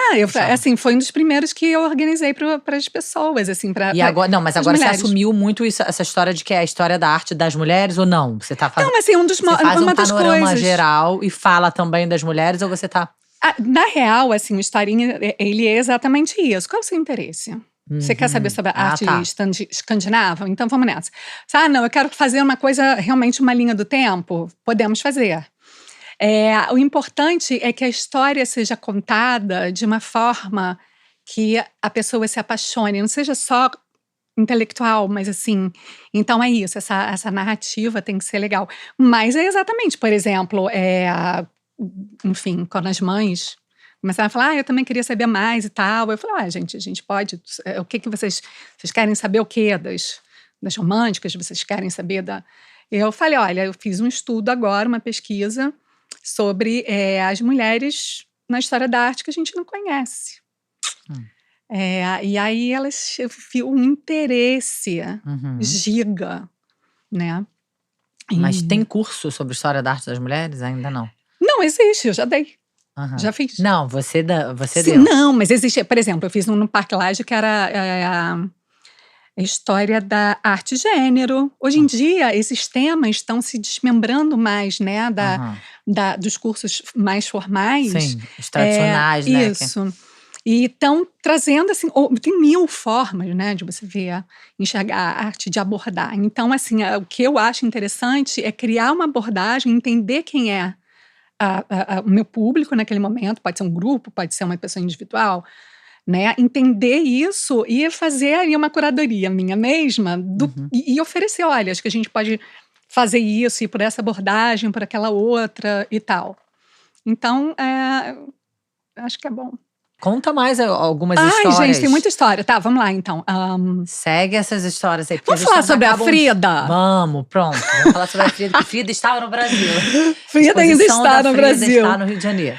Speaker 4: Assim, foi um dos primeiros que eu organizei para as pessoas, assim, para
Speaker 1: E agora, não, mas
Speaker 4: as
Speaker 1: agora você
Speaker 4: mulheres.
Speaker 1: assumiu muito essa história de que é a história da arte das mulheres ou não? Você tá fazendo.
Speaker 4: Então, assim,
Speaker 1: Você faz
Speaker 4: uma
Speaker 1: um
Speaker 4: das
Speaker 1: panorama
Speaker 4: coisas.
Speaker 1: geral e fala também das mulheres ou você tá.
Speaker 4: Na real, assim, o Historinha, ele é exatamente isso. Qual é o seu interesse? Você quer saber sobre a arte
Speaker 1: tá.
Speaker 4: escandinava? Então vamos nessa. Não, eu quero fazer uma coisa, realmente uma linha do tempo. Podemos fazer. O importante é que a história seja contada de uma forma que a pessoa se apaixone, não seja só intelectual, mas assim, então é isso, essa narrativa tem que ser legal. Mas é exatamente, por exemplo, enfim, quando as mães começaram a falar, eu também queria saber mais e tal, eu falei, gente, a gente pode, o que vocês querem saber o quê? Das românticas, vocês querem saber Eu falei, olha, eu fiz um estudo agora, uma pesquisa sobre as mulheres na história da arte que a gente não conhece. E aí elas viu um interesse giga, né?
Speaker 1: Mas tem curso sobre história da arte das mulheres? Ainda não.
Speaker 4: Não, existe, eu já dei. Já fiz.
Speaker 1: Não, você
Speaker 4: Sim,
Speaker 1: deu.
Speaker 4: não, mas existe. Por exemplo, eu fiz um no Parque Lage que era a história da arte e gênero. Hoje em dia, esses temas estão se desmembrando mais, né? Dos cursos mais formais.
Speaker 1: Sim, os tradicionais, né?
Speaker 4: Isso. E estão trazendo, assim, tem 1000 formas, né, de você ver, enxergar a arte, de abordar. Então, assim, o que eu acho interessante é criar uma abordagem, entender quem é o meu público naquele momento, pode ser um grupo, pode ser uma pessoa individual, né, entender isso e fazer aí uma curadoria minha mesma e oferecer, olha, acho que a gente pode fazer isso, ir por essa abordagem, por aquela outra e tal. Então, acho que é bom.
Speaker 1: Conta mais algumas histórias.
Speaker 4: Ai, gente, tem muita história. Tá, vamos lá, então.
Speaker 1: Segue essas histórias aí.
Speaker 4: Vamos falar sobre a Frida?
Speaker 1: Vamos, pronto. Vamos falar sobre a Frida, que Frida estava no Brasil.
Speaker 4: Frida ainda está no Brasil.
Speaker 1: Frida está no Rio de Janeiro.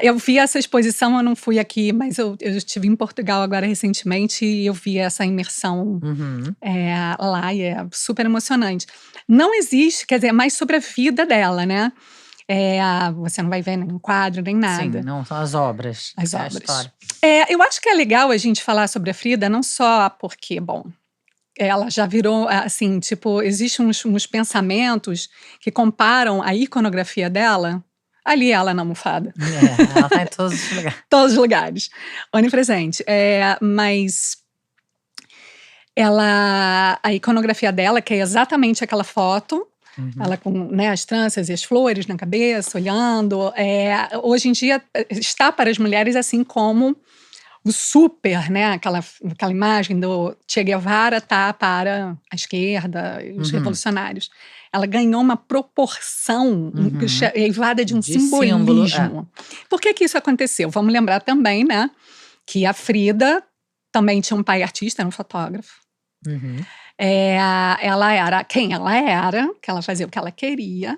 Speaker 4: Eu vi essa exposição, eu não fui aqui, mas eu estive em Portugal agora recentemente e eu vi essa imersão lá e é super emocionante. Não existe, quer dizer, é mais sobre a vida dela, né? Você não vai ver nenhum quadro, nem nada.
Speaker 1: Sim, não, são as obras.
Speaker 4: As obras.
Speaker 1: A história.
Speaker 4: Eu acho que é legal a gente falar sobre a Frida, não só porque, bom, ela já virou, assim, tipo, existem uns pensamentos que comparam a iconografia dela. Ali ela na almofada.
Speaker 1: Ela tá em todos os lugares.
Speaker 4: Todos os lugares. Onipresente. Mas a iconografia dela, que é exatamente aquela foto, ela com, né, as tranças e as flores na cabeça, olhando. Hoje em dia está para as mulheres assim como o super, né, aquela imagem do Che Guevara tá para a esquerda, os revolucionários. Ela ganhou uma proporção eivada de um simbolismo. Por que isso aconteceu? Vamos lembrar também, né, que a Frida também tinha um pai artista, era um fotógrafo. Ela era quem ela era, que ela fazia o que ela queria.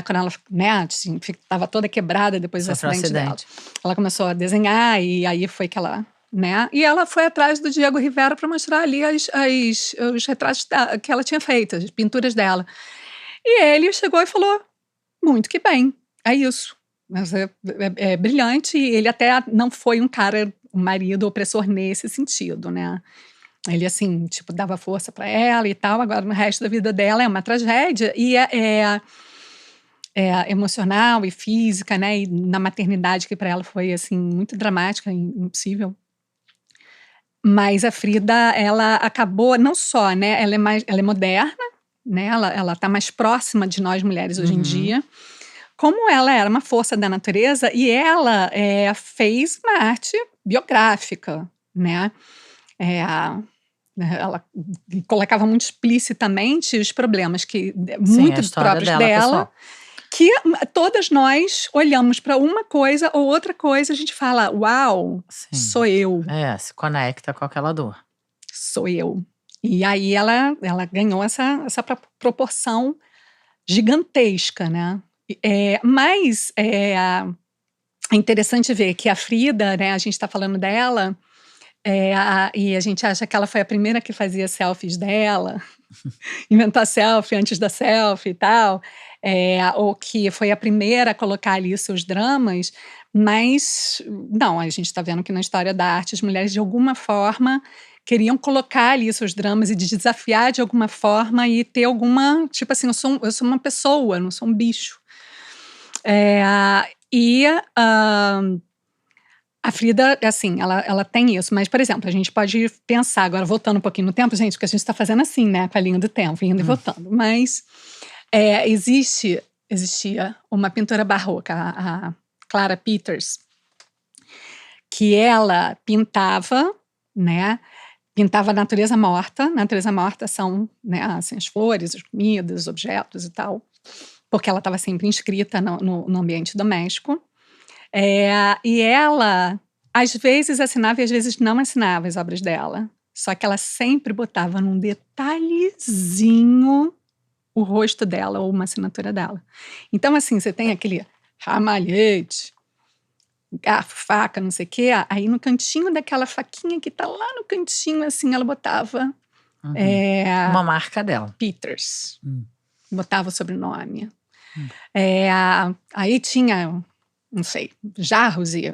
Speaker 4: Quando ela, né, estava toda quebrada depois do acidente dela, ela começou a desenhar e aí foi que ela, né, e ela foi atrás do Diego Rivera para mostrar ali os retratos que ela tinha feito, as pinturas dela. E ele chegou e falou, muito que bem, é isso. Mas é brilhante, e ele até não foi um marido opressor nesse sentido, né. Ele, assim, tipo, dava força para ela e tal. Agora, no resto da vida dela é uma tragédia. E é emocional e física, né? E na maternidade, que para ela foi, assim, muito dramática e impossível. Mas a Frida, ela acabou, não só, né? Ela é moderna, né? Ela tá mais próxima de nós mulheres hoje em dia. Como ela era uma força da natureza e ela fez uma arte biográfica, né? Ela colocava muito explicitamente os problemas muito próprios dela, que todas nós olhamos para uma coisa ou outra coisa, a gente fala, uau, sou eu.
Speaker 1: Se conecta com aquela dor.
Speaker 4: Sou eu. E aí ela ganhou essa proporção gigantesca, né? Mas é interessante ver que a Frida, né, a gente está falando dela, E a gente acha que ela foi a primeira que fazia selfies dela, inventar selfie antes da selfie e tal, ou que foi a primeira a colocar ali seus dramas, mas não, a gente está vendo que na história da arte as mulheres de alguma forma queriam colocar ali seus dramas e desafiar de alguma forma e ter alguma, tipo assim, eu sou uma pessoa, não sou um bicho. A Frida, assim, ela tem isso. Mas, por exemplo, a gente pode pensar, agora voltando um pouquinho no tempo, gente, porque a gente está fazendo assim, né, com a linha do tempo, indo e voltando. Mas existia uma pintora barroca, a Clara Peters, que ela pintava, né, pintava a natureza morta. Natureza morta são, né, assim, as flores, as comidas, os objetos e tal, porque ela estava sempre inscrita no ambiente doméstico. E ela, às vezes, assinava e às vezes não assinava as obras dela. Só que ela sempre botava num detalhezinho o rosto dela ou uma assinatura dela. Então, assim, você tem aquele ramalhete, garfo, faca, não sei o quê. Aí no cantinho daquela faquinha que tá lá no cantinho, assim, ela botava
Speaker 1: Uma marca dela.
Speaker 4: Peters. Botava o sobrenome. Aí tinha, não sei, jarros e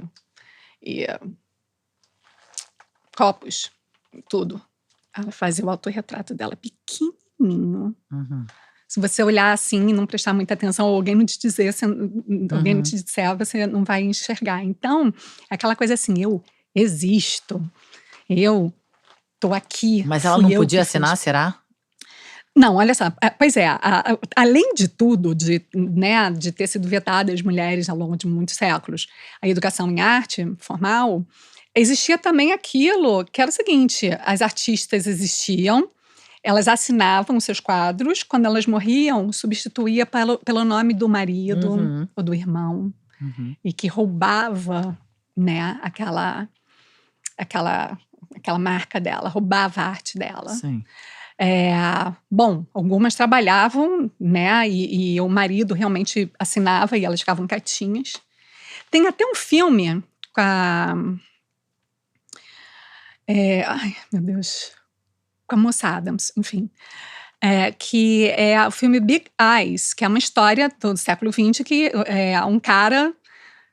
Speaker 4: copos, tudo. Ela fazia o autorretrato dela pequenininho. Se você olhar assim e não prestar muita atenção, ou alguém não te dizer, alguém não te disser, você não vai enxergar. Então, é aquela coisa assim, eu existo, eu tô aqui.
Speaker 1: Mas ela não podia assinar, será?
Speaker 4: Não, olha só, pois é, além de tudo, de ter sido vetada as mulheres ao longo de muitos séculos, a educação em arte formal, existia também aquilo que era o seguinte, as artistas existiam, elas assinavam seus quadros, quando elas morriam, substituía pelo nome do marido ou do irmão, e que roubava, né, aquela marca dela, roubava a arte dela.
Speaker 1: Sim.
Speaker 4: Bom, algumas trabalhavam, né, e o marido realmente assinava e elas ficavam quietinhas. Tem até um filme com a... ai, meu Deus... com a Moça Adams, enfim. Que é o filme Big Eyes, que é uma história do século XX que um cara,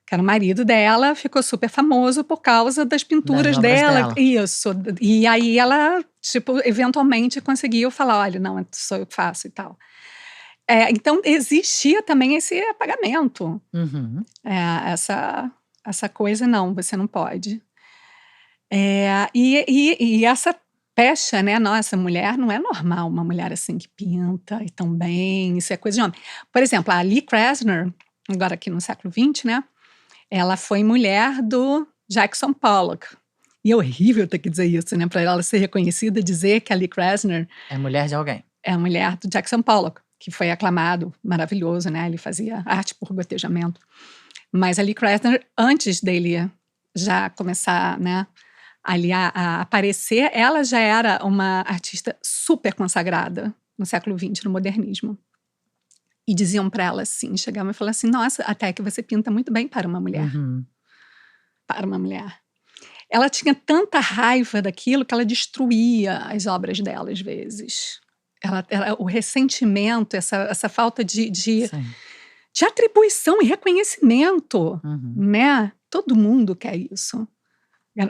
Speaker 4: que era o marido dela, ficou super famoso por causa das pinturas dela. Isso. E aí ela, tipo, eventualmente conseguiu falar, olha, não, sou eu que faço e tal. Então, existia também esse apagamento. Essa coisa, não, você não pode. E essa pecha, né? Nossa, mulher não é normal, uma mulher assim que pinta e tão bem, isso é coisa de homem. Por exemplo, a Lee Krasner, agora aqui no século XX, né? Ela foi mulher do Jackson Pollock. E é horrível ter que dizer isso, né? Para ela ser reconhecida, dizer que a Lee Krasner
Speaker 1: é mulher de alguém.
Speaker 4: É a mulher do Jackson Pollock, que foi aclamado, maravilhoso, né? Ele fazia arte por gotejamento. Mas a Lee Krasner, antes dele já começar, né, ali a aparecer, ela já era uma artista super consagrada no século XX, no modernismo. E diziam para ela assim, chegavam e falavam assim, nossa, até que você pinta muito bem para uma mulher. Para uma mulher. Ela tinha tanta raiva daquilo que ela destruía as obras dela às vezes. O ressentimento, essa falta de atribuição e reconhecimento, né? Todo mundo quer isso.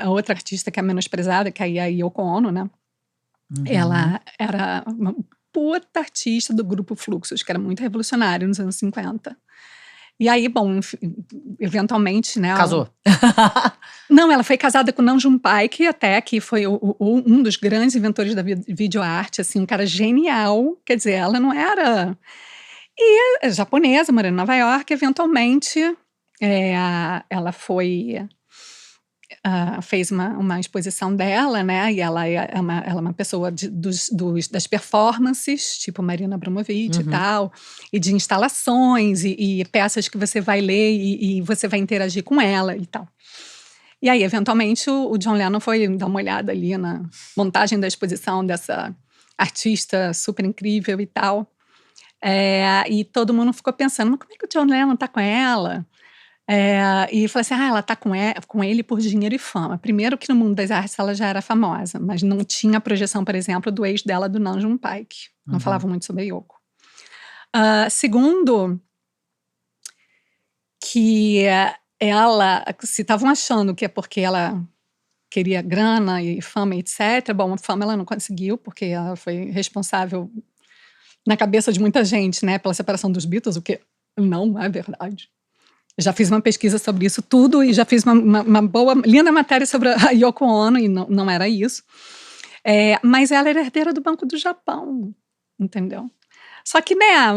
Speaker 4: A outra artista que é menosprezada, que é a Yoko Ono, né? Ela era uma puta artista do grupo Fluxus, que era muito revolucionário nos anos 50. E aí, bom, eventualmente, né?
Speaker 1: Casou?
Speaker 4: Não, ela foi casada com Nam June Paik, até que foi um dos grandes inventores da videoarte, assim, um cara genial. Quer dizer, ela não era... E é japonesa, morando em Nova York, eventualmente, ela foi... fez uma exposição dela, né? E ela é uma pessoa das performances, tipo Marina Abramovic e tal, e de instalações e peças que você vai ler e você vai interagir com ela e tal. E aí, eventualmente, o John Lennon foi dar uma olhada ali na montagem da exposição dessa artista super incrível e tal. E todo mundo ficou pensando, mas como é que o John Lennon tá com ela? E falou assim, ela tá com ele por dinheiro e fama. Primeiro que no mundo das artes ela já era famosa, mas não tinha a projeção, por exemplo, do ex dela, do Nam June Paik. Não falava muito sobre a Yoko. Segundo, que ela, se estavam achando que é porque ela queria grana e fama, etc. Bom, a fama ela não conseguiu, porque ela foi responsável na cabeça de muita gente, né, pela separação dos Beatles, o que não é verdade. Já fiz uma pesquisa sobre isso tudo e já fiz uma boa, linda matéria sobre a Yoko Ono e não era isso. Mas ela era herdeira do Banco do Japão, entendeu? Só que, né, a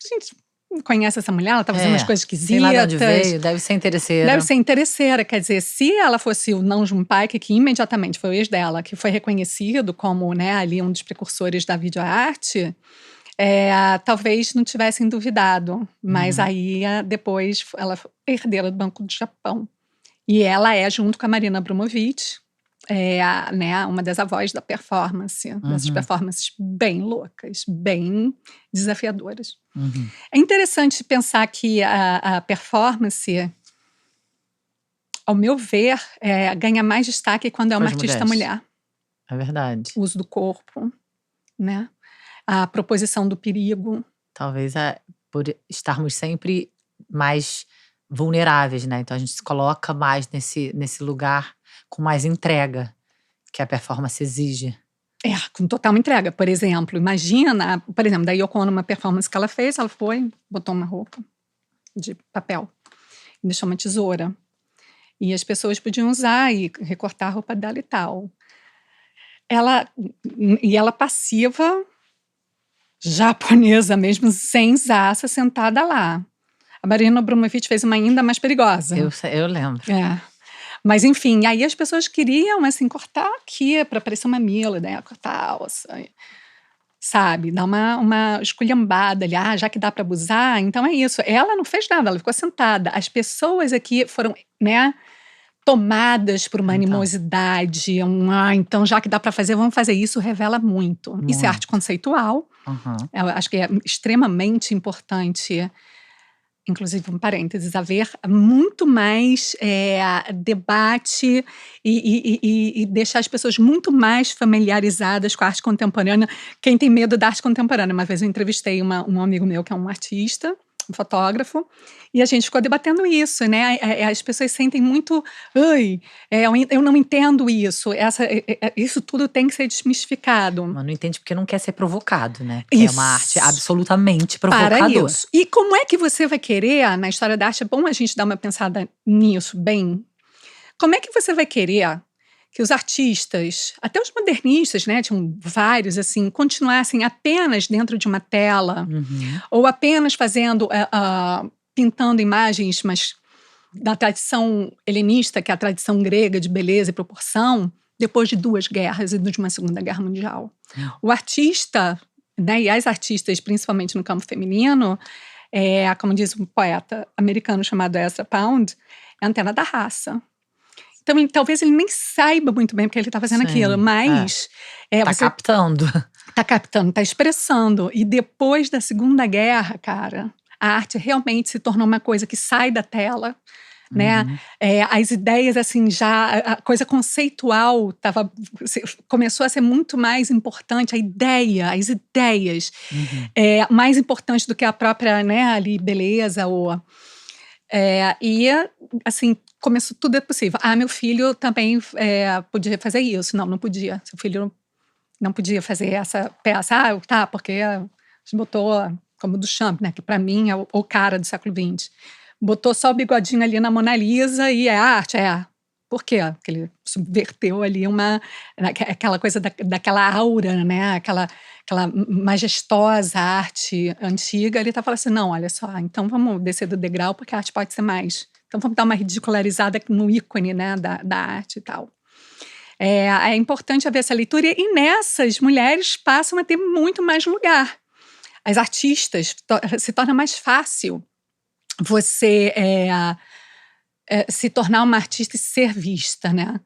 Speaker 4: gente conhece essa mulher, ela tá fazendo umas coisas esquisitas.
Speaker 1: Sei lá de onde veio, deve ser interesseira.
Speaker 4: Deve ser interesseira, quer dizer, se ela fosse o Nam June Paik, que imediatamente foi o ex dela, que foi reconhecido como, né, ali um dos precursores da videoarte, talvez não tivessem duvidado, mas aí depois ela foi herdeira do Banco do Japão. E ela junto com a Marina Abramovic, né, uma das avós da performance, dessas performances bem loucas, bem desafiadoras. É interessante pensar que a performance, ao meu ver, ganha mais destaque quando é uma artista mulher.
Speaker 1: É verdade.
Speaker 4: O uso do corpo, né? A proposição do perigo.
Speaker 1: Talvez por estarmos sempre mais vulneráveis, né? Então a gente se coloca mais nesse lugar com mais entrega que a performance exige.
Speaker 4: Com total entrega. Por exemplo, imagina, por exemplo, da Yoko Ono, uma performance que ela fez, ela foi, botou uma roupa de papel e deixou uma tesoura. E as pessoas podiam usar e recortar a roupa dela e tal. Ela passiva, japonesa mesmo, sem zaça, sentada lá. A Marina Abramovic fez uma ainda mais perigosa.
Speaker 1: Eu lembro.
Speaker 4: Mas, enfim, aí as pessoas queriam, assim, cortar aqui para parecer uma mamilo, né? Cortar a alça, sabe? Dar uma esculhambada ali. Já que dá para abusar, então é isso. Ela não fez nada, ela ficou sentada. As pessoas aqui foram, né, tomadas por uma animosidade. Então, já que dá para fazer, vamos fazer. Isso revela muito. Isso é arte conceitual. Eu acho que é extremamente importante, inclusive, um parênteses, haver muito mais debate e deixar as pessoas muito mais familiarizadas com a arte contemporânea. Quem tem medo da arte contemporânea? Uma vez eu entrevistei um amigo meu que é um artista, um fotógrafo, e a gente ficou debatendo isso, né? As pessoas sentem muito, eu não entendo isso, isso tudo tem que ser desmistificado.
Speaker 1: Mas não entende porque não quer ser provocado, né? Porque é uma arte absolutamente provocadora.
Speaker 4: Para isso. E como é que você vai querer, na história da arte, é bom a gente dar uma pensada nisso bem, como é que você vai querer que os artistas, até os modernistas, né, tinham vários, assim, continuassem apenas dentro de uma tela, ou apenas fazendo, pintando imagens, mas da tradição helenista, que é a tradição grega de beleza e proporção, depois de 2 guerras e de uma Segunda Guerra Mundial. O artista, né, e as artistas, principalmente no campo feminino, como diz um poeta americano chamado Ezra Pound, é a antena da raça. Então, talvez ele nem saiba muito bem porque ele está fazendo aquilo, mas...
Speaker 1: captando.
Speaker 4: Está captando, está expressando. E depois da Segunda Guerra, cara, a arte realmente se tornou uma coisa que sai da tela, né? As ideias, assim, já... A coisa conceitual começou a ser muito mais importante. A ideia, as ideias. Mais importante do que a própria, né, ali, beleza e, assim, começou, tudo é possível. Meu filho também podia fazer isso. Não podia. Seu filho não podia fazer essa peça. Porque a gente botou, como do Champ, né, que para mim é o cara do século XX. Botou só o bigodinho ali na Mona Lisa e é arte, Por quê? Porque ele subverteu ali aquela coisa daquela aura, né? Aquela majestosa arte antiga. Ele tá falando assim, não, olha só, então vamos descer do degrau porque a arte pode ser mais. Então vamos dar uma ridicularizada no ícone, né, da arte e tal. É importante haver essa leitura e nessas mulheres passam a ter muito mais lugar. As artistas, se torna mais fácil você se tornar uma artista e ser vista, né?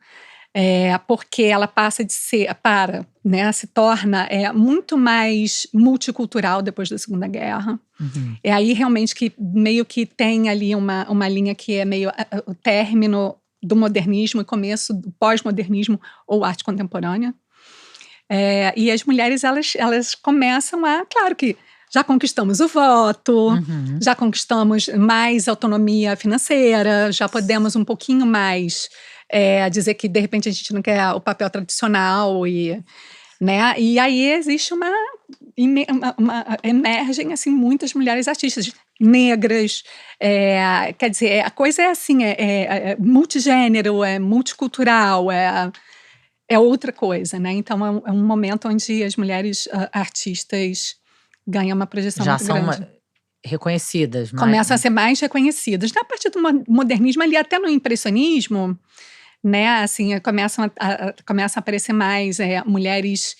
Speaker 4: porque ela passa de ser, se torna muito mais multicultural depois da Segunda Guerra. É aí realmente que meio que tem ali uma linha que é meio o término do modernismo e começo do pós-modernismo ou arte contemporânea. E as mulheres, elas começam claro que já conquistamos o voto, já conquistamos mais autonomia financeira, já podemos um pouquinho mais dizer que, de repente, a gente não quer o papel tradicional. Né? E aí existe emergem assim, muitas mulheres artistas negras. Quer dizer, a coisa é assim, multigênero, é multicultural, é outra coisa, né? Então é um momento onde as mulheres artistas ganham uma projeção
Speaker 1: Já
Speaker 4: muito
Speaker 1: são
Speaker 4: grande.
Speaker 1: reconhecidas.
Speaker 4: Começam a ser mais reconhecidas. A partir do modernismo, ali até no impressionismo, né? Assim, começam a aparecer mais mulheres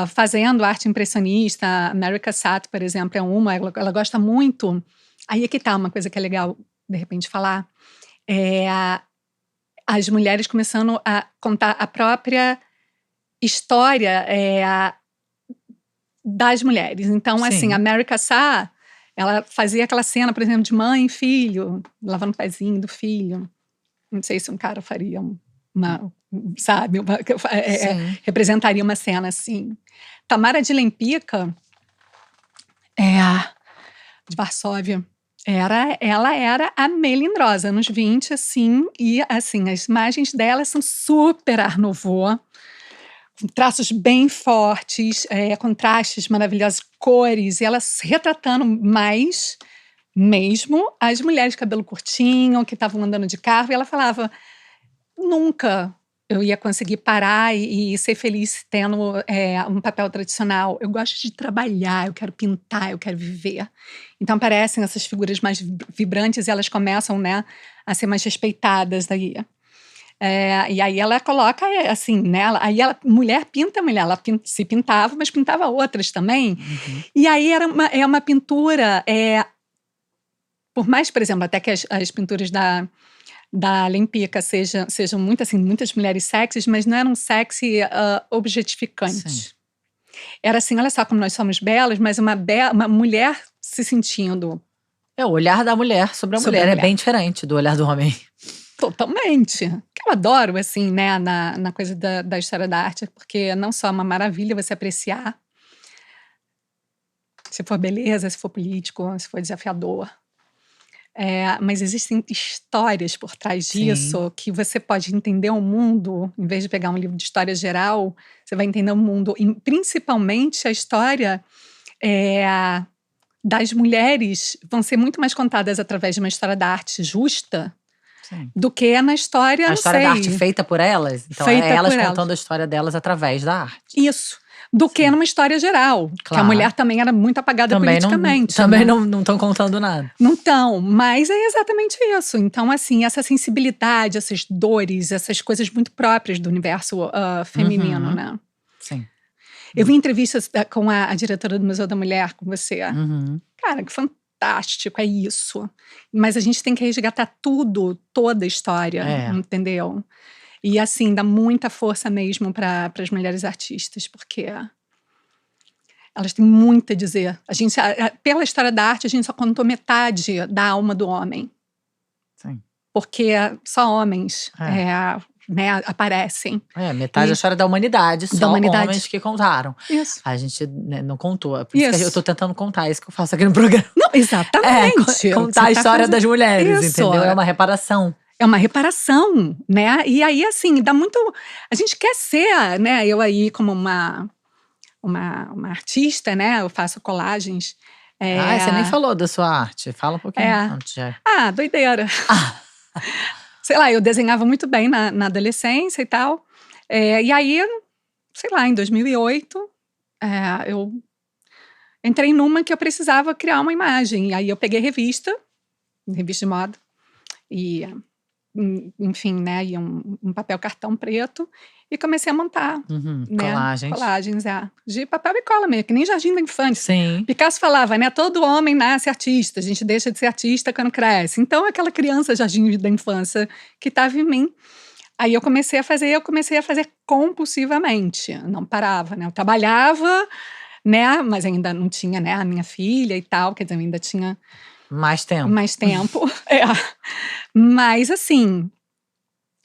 Speaker 4: fazendo arte impressionista. America Satt, por exemplo, é uma. Ela gosta muito. Aí é que tá uma coisa que é legal, de repente, falar. As mulheres começando a contar a própria história das mulheres. Então, assim, a America Satt, ela fazia aquela cena, por exemplo, de mãe e filho, lavando o pezinho do filho. Não sei se um cara faria representaria uma cena assim. Tamara de Lempicka, de Varsóvia, ela era a melindrosa, anos 20, assim, e assim, as imagens dela são super Art Nouveau, com traços bem fortes, contrastes maravilhosos, cores, e ela retratando mais mesmo as mulheres de cabelo curtinho, que estavam andando de carro, e ela falava, nunca eu ia conseguir parar e ser feliz tendo um papel tradicional. Eu gosto de trabalhar, eu quero pintar, eu quero viver. Então aparecem essas figuras mais vibrantes e elas começam, né, a ser mais respeitadas daí. E aí ela coloca assim, né? Mulher pinta mulher, ela se pintava, mas pintava outras também. E aí é uma pintura, por mais, por exemplo, até que as pinturas da Lempicka sejam muito, assim, muitas mulheres sexys, mas não era um sexy objetificante.
Speaker 1: Sim.
Speaker 4: Era assim, olha só como nós somos belas, mas uma mulher se sentindo.
Speaker 1: O olhar da mulher sobre a mulher é bem diferente do olhar do homem.
Speaker 4: Totalmente. Eu adoro, assim, né, na coisa da história da arte, porque não só é uma maravilha você apreciar, se for beleza, se for político, se for desafiador. Mas existem histórias por trás disso, que você pode entender o mundo, em vez de pegar um livro de história geral, você vai entender o mundo, e principalmente a história das mulheres vão ser muito mais contadas através de uma história da arte justa, do que na história,
Speaker 1: a história da arte feita por elas. Então elas contando a história delas através da arte.
Speaker 4: Isso. Do que numa história geral. Claro. Que a mulher também era muito apagada politicamente.
Speaker 1: Também não estão contando nada.
Speaker 4: Não estão, mas é exatamente isso. Então, assim, essa sensibilidade, essas dores, essas coisas muito próprias do universo feminino, né?
Speaker 1: Sim.
Speaker 4: Eu vi entrevistas com a diretora do Museu da Mulher, com você. Cara, que fantástico, é isso. Mas a gente tem que resgatar toda a história, entendeu? E, assim, dá muita força mesmo para as mulheres artistas, porque elas têm muito a dizer. Pela história da arte, a gente só contou metade da alma do homem.
Speaker 1: Sim.
Speaker 4: Porque só homens né, aparecem.
Speaker 1: Metade da história da humanidade, só homens que contaram.
Speaker 4: Isso.
Speaker 1: A gente não contou. Por isso que eu tô tentando contar isso que eu faço aqui no programa.
Speaker 4: Não, exatamente.
Speaker 1: Contar a história das mulheres, entendeu? É uma reparação.
Speaker 4: É uma reparação, né? E aí, assim, dá muito... A gente quer ser, né? Eu aí, como uma artista, né? Eu faço colagens.
Speaker 1: Você nem falou da sua arte. Fala um pouquinho antes já.
Speaker 4: Doideira. Sei lá, eu desenhava muito bem na adolescência e tal. E aí, sei lá, em 2008, eu entrei numa que eu precisava criar uma imagem. E aí eu peguei revista de moda. E... enfim, né, e um papel cartão preto, e comecei a montar, né, colagens, de papel e cola mesmo, que nem Jardim da Infância.
Speaker 1: Sim.
Speaker 4: Picasso falava, né, todo homem nasce artista, a gente deixa de ser artista quando cresce. Então, aquela criança Jardim da Infância que estava em mim, Aí eu comecei a fazer compulsivamente, não parava, né? Eu trabalhava, né? Mas ainda não tinha, né, a minha filha e tal, quer dizer, eu ainda tinha
Speaker 1: Mais tempo.
Speaker 4: mais tempo. É. Mas assim,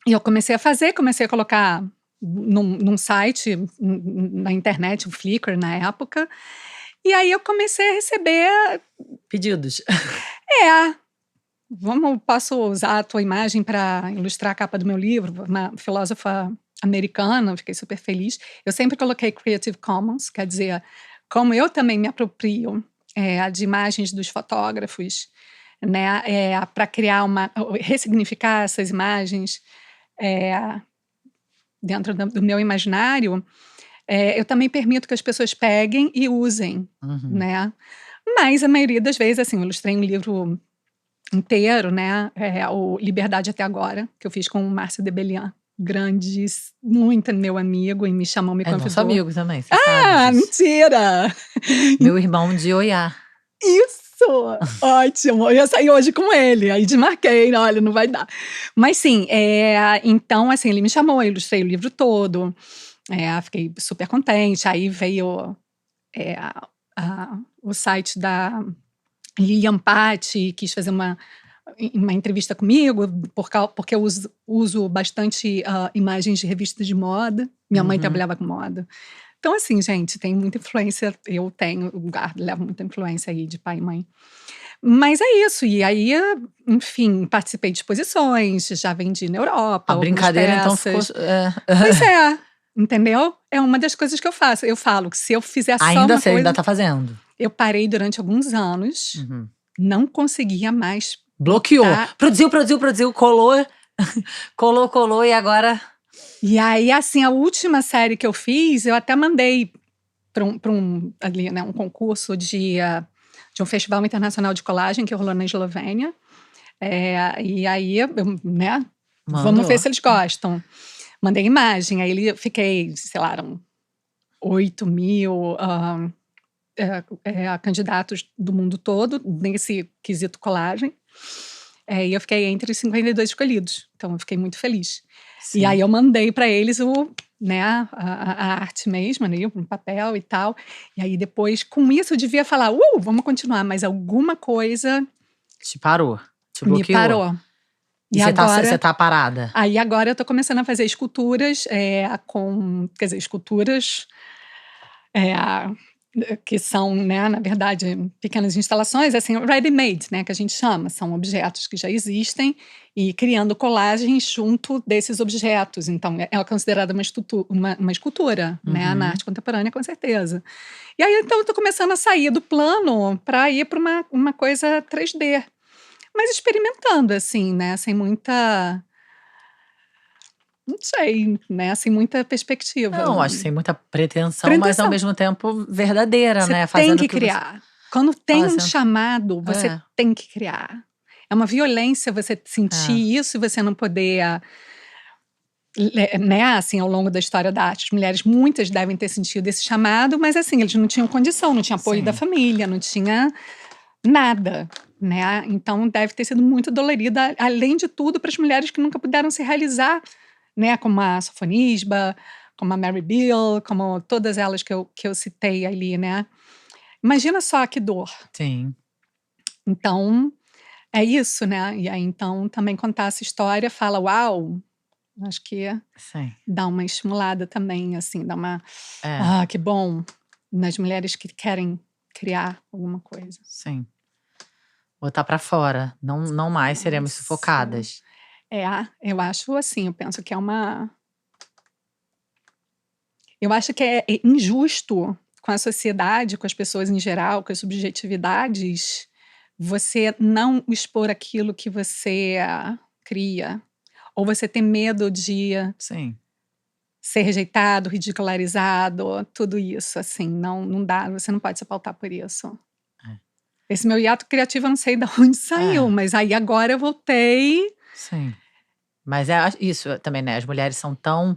Speaker 4: eu comecei a colocar num site, na internet, o Flickr na época, e aí eu comecei a receber.
Speaker 1: Pedidos.
Speaker 4: É, posso usar a tua imagem para ilustrar a capa do meu livro, uma filósofa americana, fiquei super feliz. Eu sempre coloquei Creative Commons, quer dizer, como eu também me aproprio de imagens dos fotógrafos, né, para criar ressignificar essas imagens dentro do meu imaginário, eu também permito que as pessoas peguem e usem, né? Mas a maioria das vezes, assim, eu ilustrei um livro inteiro, né? O Liberdade Até Agora, que eu fiz com o Márcio Debelian, grande, muito meu amigo, e me chamou, me
Speaker 1: É nosso
Speaker 4: convidou.
Speaker 1: amigo também, você
Speaker 4: Ah,
Speaker 1: sabe disso.
Speaker 4: mentira!
Speaker 1: Meu irmão de Oiá.
Speaker 4: Isso! Ótimo! Eu ia sair hoje com ele, aí desmarquei, olha, não vai dar. Mas sim, então, assim, ele me chamou, eu ilustrei o livro todo, fiquei super contente. Aí veio o site da Lilian Patti, quis fazer uma entrevista comigo, porque eu uso bastante imagens de revistas de moda. Minha mãe trabalhava com moda. Então, assim, gente, tem muita influência. Eu tenho, levo muita influência aí de pai e mãe. Mas é isso. E aí, enfim, participei de exposições, já vendi na Europa.
Speaker 1: A brincadeira, então, ficou.
Speaker 4: Pois é, entendeu? É uma das coisas que eu faço. Eu falo que se eu fizer só
Speaker 1: Ainda
Speaker 4: uma
Speaker 1: você ainda
Speaker 4: coisa.
Speaker 1: tá fazendo.
Speaker 4: Eu parei durante alguns anos, não conseguia mais.
Speaker 1: Bloqueou.
Speaker 4: botar.
Speaker 1: Produziu, colou, e agora.
Speaker 4: E aí, assim, a última série que eu fiz, eu até mandei para ali, né, um concurso de um festival internacional de colagem que rolou na Eslovênia. E aí, né, vamos ver se eles gostam. Mandei imagem, aí fiquei, sei lá, eram 8.000 candidatos do mundo todo nesse quesito colagem. E eu fiquei entre os 52 escolhidos. Então, eu fiquei muito feliz. Sim. E aí, eu mandei para eles a arte mesmo, né, um papel e tal. E aí, depois, com isso, eu devia falar, vamos continuar. Mas alguma coisa…
Speaker 1: Te parou, te bloqueou.
Speaker 4: Me parou.
Speaker 1: E agora, você tá parada?
Speaker 4: Aí, agora, eu tô começando a fazer esculturas esculturas… que são, né, na verdade, pequenas instalações, assim, ready-made, né, que a gente chama. São objetos que já existem e criando colagens junto desses objetos. Então, é considerada uma escultura, né, na arte contemporânea, com certeza. E aí, então, eu tô começando a sair do plano para ir para uma coisa 3D. Mas experimentando, assim, né, sem muita… Não sei, né? Sem muita perspectiva.
Speaker 1: Não, acho que sem muita pretensão, mas ao mesmo tempo verdadeira,
Speaker 4: você
Speaker 1: né?
Speaker 4: Fazendo tem que criar. Quando tem um chamado, você
Speaker 1: É.
Speaker 4: tem que criar. É uma violência você sentir isso e você não poder… Né, assim, ao longo da história da arte, as mulheres, muitas devem ter sentido esse chamado, mas assim, eles não tinham condição, não tinha apoio da família, não tinha nada, né? Então deve ter sido muito dolorida, além de tudo, para as mulheres que nunca puderam se realizar, né, como a Sofonisba, como a Mary Beale, como todas elas que eu citei ali, né? Imagina só que dor.
Speaker 1: Sim.
Speaker 4: Então, é isso, né? E aí, então, também contar essa história, fala, uau, acho que dá uma estimulada também, assim, dá uma… que bom, nas mulheres que querem criar alguma coisa.
Speaker 1: Sim. Botar pra fora, não mais seremos sufocadas.
Speaker 4: Eu acho assim, eu penso que eu acho que é injusto com a sociedade, com as pessoas em geral, com as subjetividades, você não expor aquilo que você cria. Ou você ter medo de ser rejeitado, ridicularizado, tudo isso, assim, não dá, você não pode se pautar por isso. Esse meu hiato criativo, eu não sei de onde saiu, mas aí agora eu voltei…
Speaker 1: Sim. Mas é isso também, né? As mulheres são tão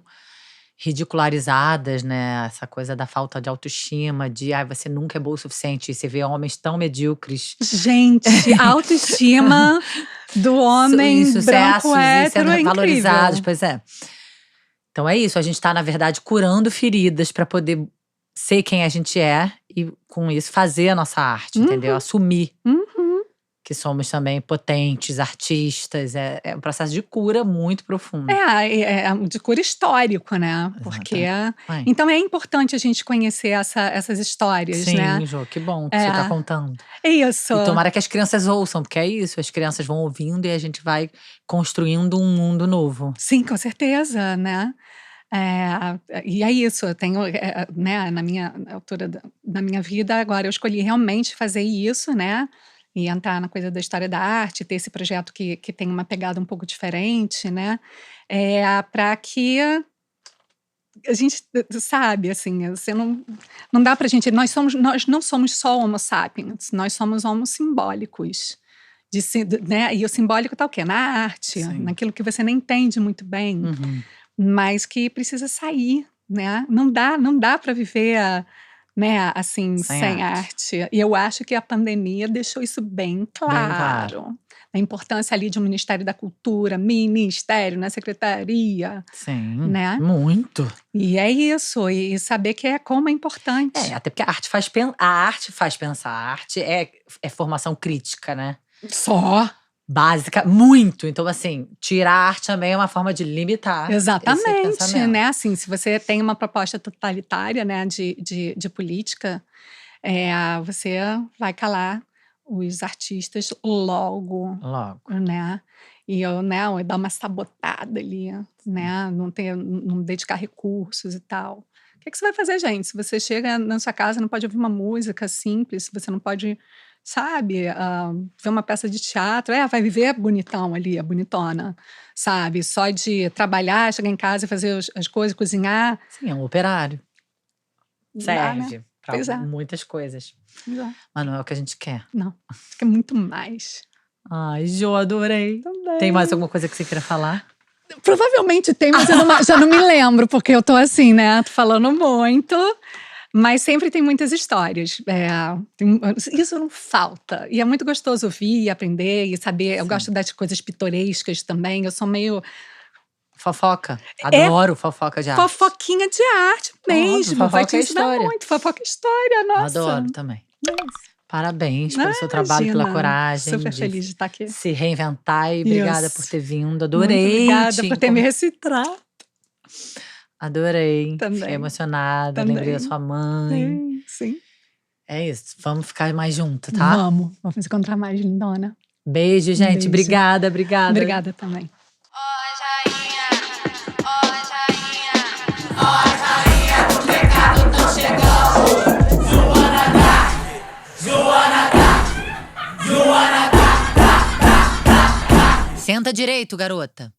Speaker 1: ridicularizadas, né? Essa coisa da falta de autoestima, de você nunca é boa o suficiente. E você vê homens tão medíocres.
Speaker 4: Gente, a autoestima do homem branco
Speaker 1: Sucessos e
Speaker 4: hétero
Speaker 1: sendo
Speaker 4: é
Speaker 1: valorizados,
Speaker 4: incrível.
Speaker 1: pois é. Então é isso, a gente tá, na verdade, curando feridas pra poder ser quem a gente é e, com isso, fazer a nossa arte, entendeu? Assumir
Speaker 4: Uhum.
Speaker 1: que somos também potentes, artistas. É um processo de cura muito profundo.
Speaker 4: É de cura histórico, né? Porque então é importante a gente conhecer essas histórias,
Speaker 1: Sim,
Speaker 4: né?
Speaker 1: Jô, que bom que você tá contando.
Speaker 4: É isso.
Speaker 1: E tomara que as crianças ouçam, porque é isso, as crianças vão ouvindo e a gente vai construindo um mundo novo.
Speaker 4: Sim, com certeza, né? E é isso, eu tenho, né, na minha altura da minha vida, agora eu escolhi realmente fazer isso, né? E entrar na coisa da história da arte, ter esse projeto que tem uma pegada um pouco diferente, né? Para que a gente sabe, assim, você não dá pra gente. Nós não somos só homo sapiens, nós somos homo simbólicos. Né? E o simbólico tá o quê? Na arte,
Speaker 1: Sim.
Speaker 4: naquilo que você nem entende muito bem.
Speaker 1: Uhum.
Speaker 4: Mas que precisa sair, né? Não dá para viver, né, assim, sem arte. E eu acho que a pandemia deixou isso bem claro. A importância ali de um Ministério da Cultura, ministério, na secretaria.
Speaker 1: Sim,
Speaker 4: né?
Speaker 1: Muito.
Speaker 4: E é isso, e saber como é importante.
Speaker 1: Até porque a arte faz pensar. A arte é formação crítica, né?
Speaker 4: Só.
Speaker 1: Básica, muito. Então, assim, tirar a arte também é uma forma de limitar.
Speaker 4: Exatamente, né? Assim, se você tem uma proposta totalitária, né, de política, você vai calar os artistas logo. Né? E eu dar uma sabotada ali, né? Não dedicar recursos e tal. O que você vai fazer, gente? Se você chega na sua casa, não pode ouvir uma música simples, se você não pode, sabe, ver uma peça de teatro, vai viver bonitão ali, a bonitona, sabe? Só de trabalhar, chegar em casa e fazer as coisas, cozinhar.
Speaker 1: Sim, é um operário. Serve,
Speaker 4: né?
Speaker 1: pra muitas coisas. Mas não é o que a gente quer.
Speaker 4: Não, a gente quer muito mais.
Speaker 1: Ai, Jô, adorei.
Speaker 4: Também.
Speaker 1: Tem mais alguma coisa que você queira falar?
Speaker 4: Provavelmente tem, mas eu já não me lembro, porque eu tô assim, né? Tô falando muito. Mas sempre tem muitas histórias. Isso não falta. E é muito gostoso ouvir e aprender e saber. Sim. Eu gosto das coisas pitorescas também. Eu sou meio…
Speaker 1: Fofoca. Adoro fofoca de arte.
Speaker 4: Fofoquinha de arte mesmo.
Speaker 1: Fofoca é história.
Speaker 4: Muito. Fofoca é história, nossa.
Speaker 1: Adoro também. Parabéns pelo seu trabalho, pela coragem.
Speaker 4: Super feliz de estar aqui.
Speaker 1: Se reinventar e obrigada por ter vindo. Adorei.
Speaker 4: Muito obrigada por ter me recitado.
Speaker 1: Adorei.
Speaker 4: Também.
Speaker 1: Fiquei emocionada.
Speaker 4: Também.
Speaker 1: Lembrei da sua mãe.
Speaker 4: Sim.
Speaker 1: É isso. Vamos ficar mais juntos, tá?
Speaker 4: Vamos nos encontrar mais, lindona.
Speaker 1: Beijo, gente.
Speaker 4: Beijo.
Speaker 1: Obrigada.
Speaker 4: Obrigada também.
Speaker 1: Senta direito, garota.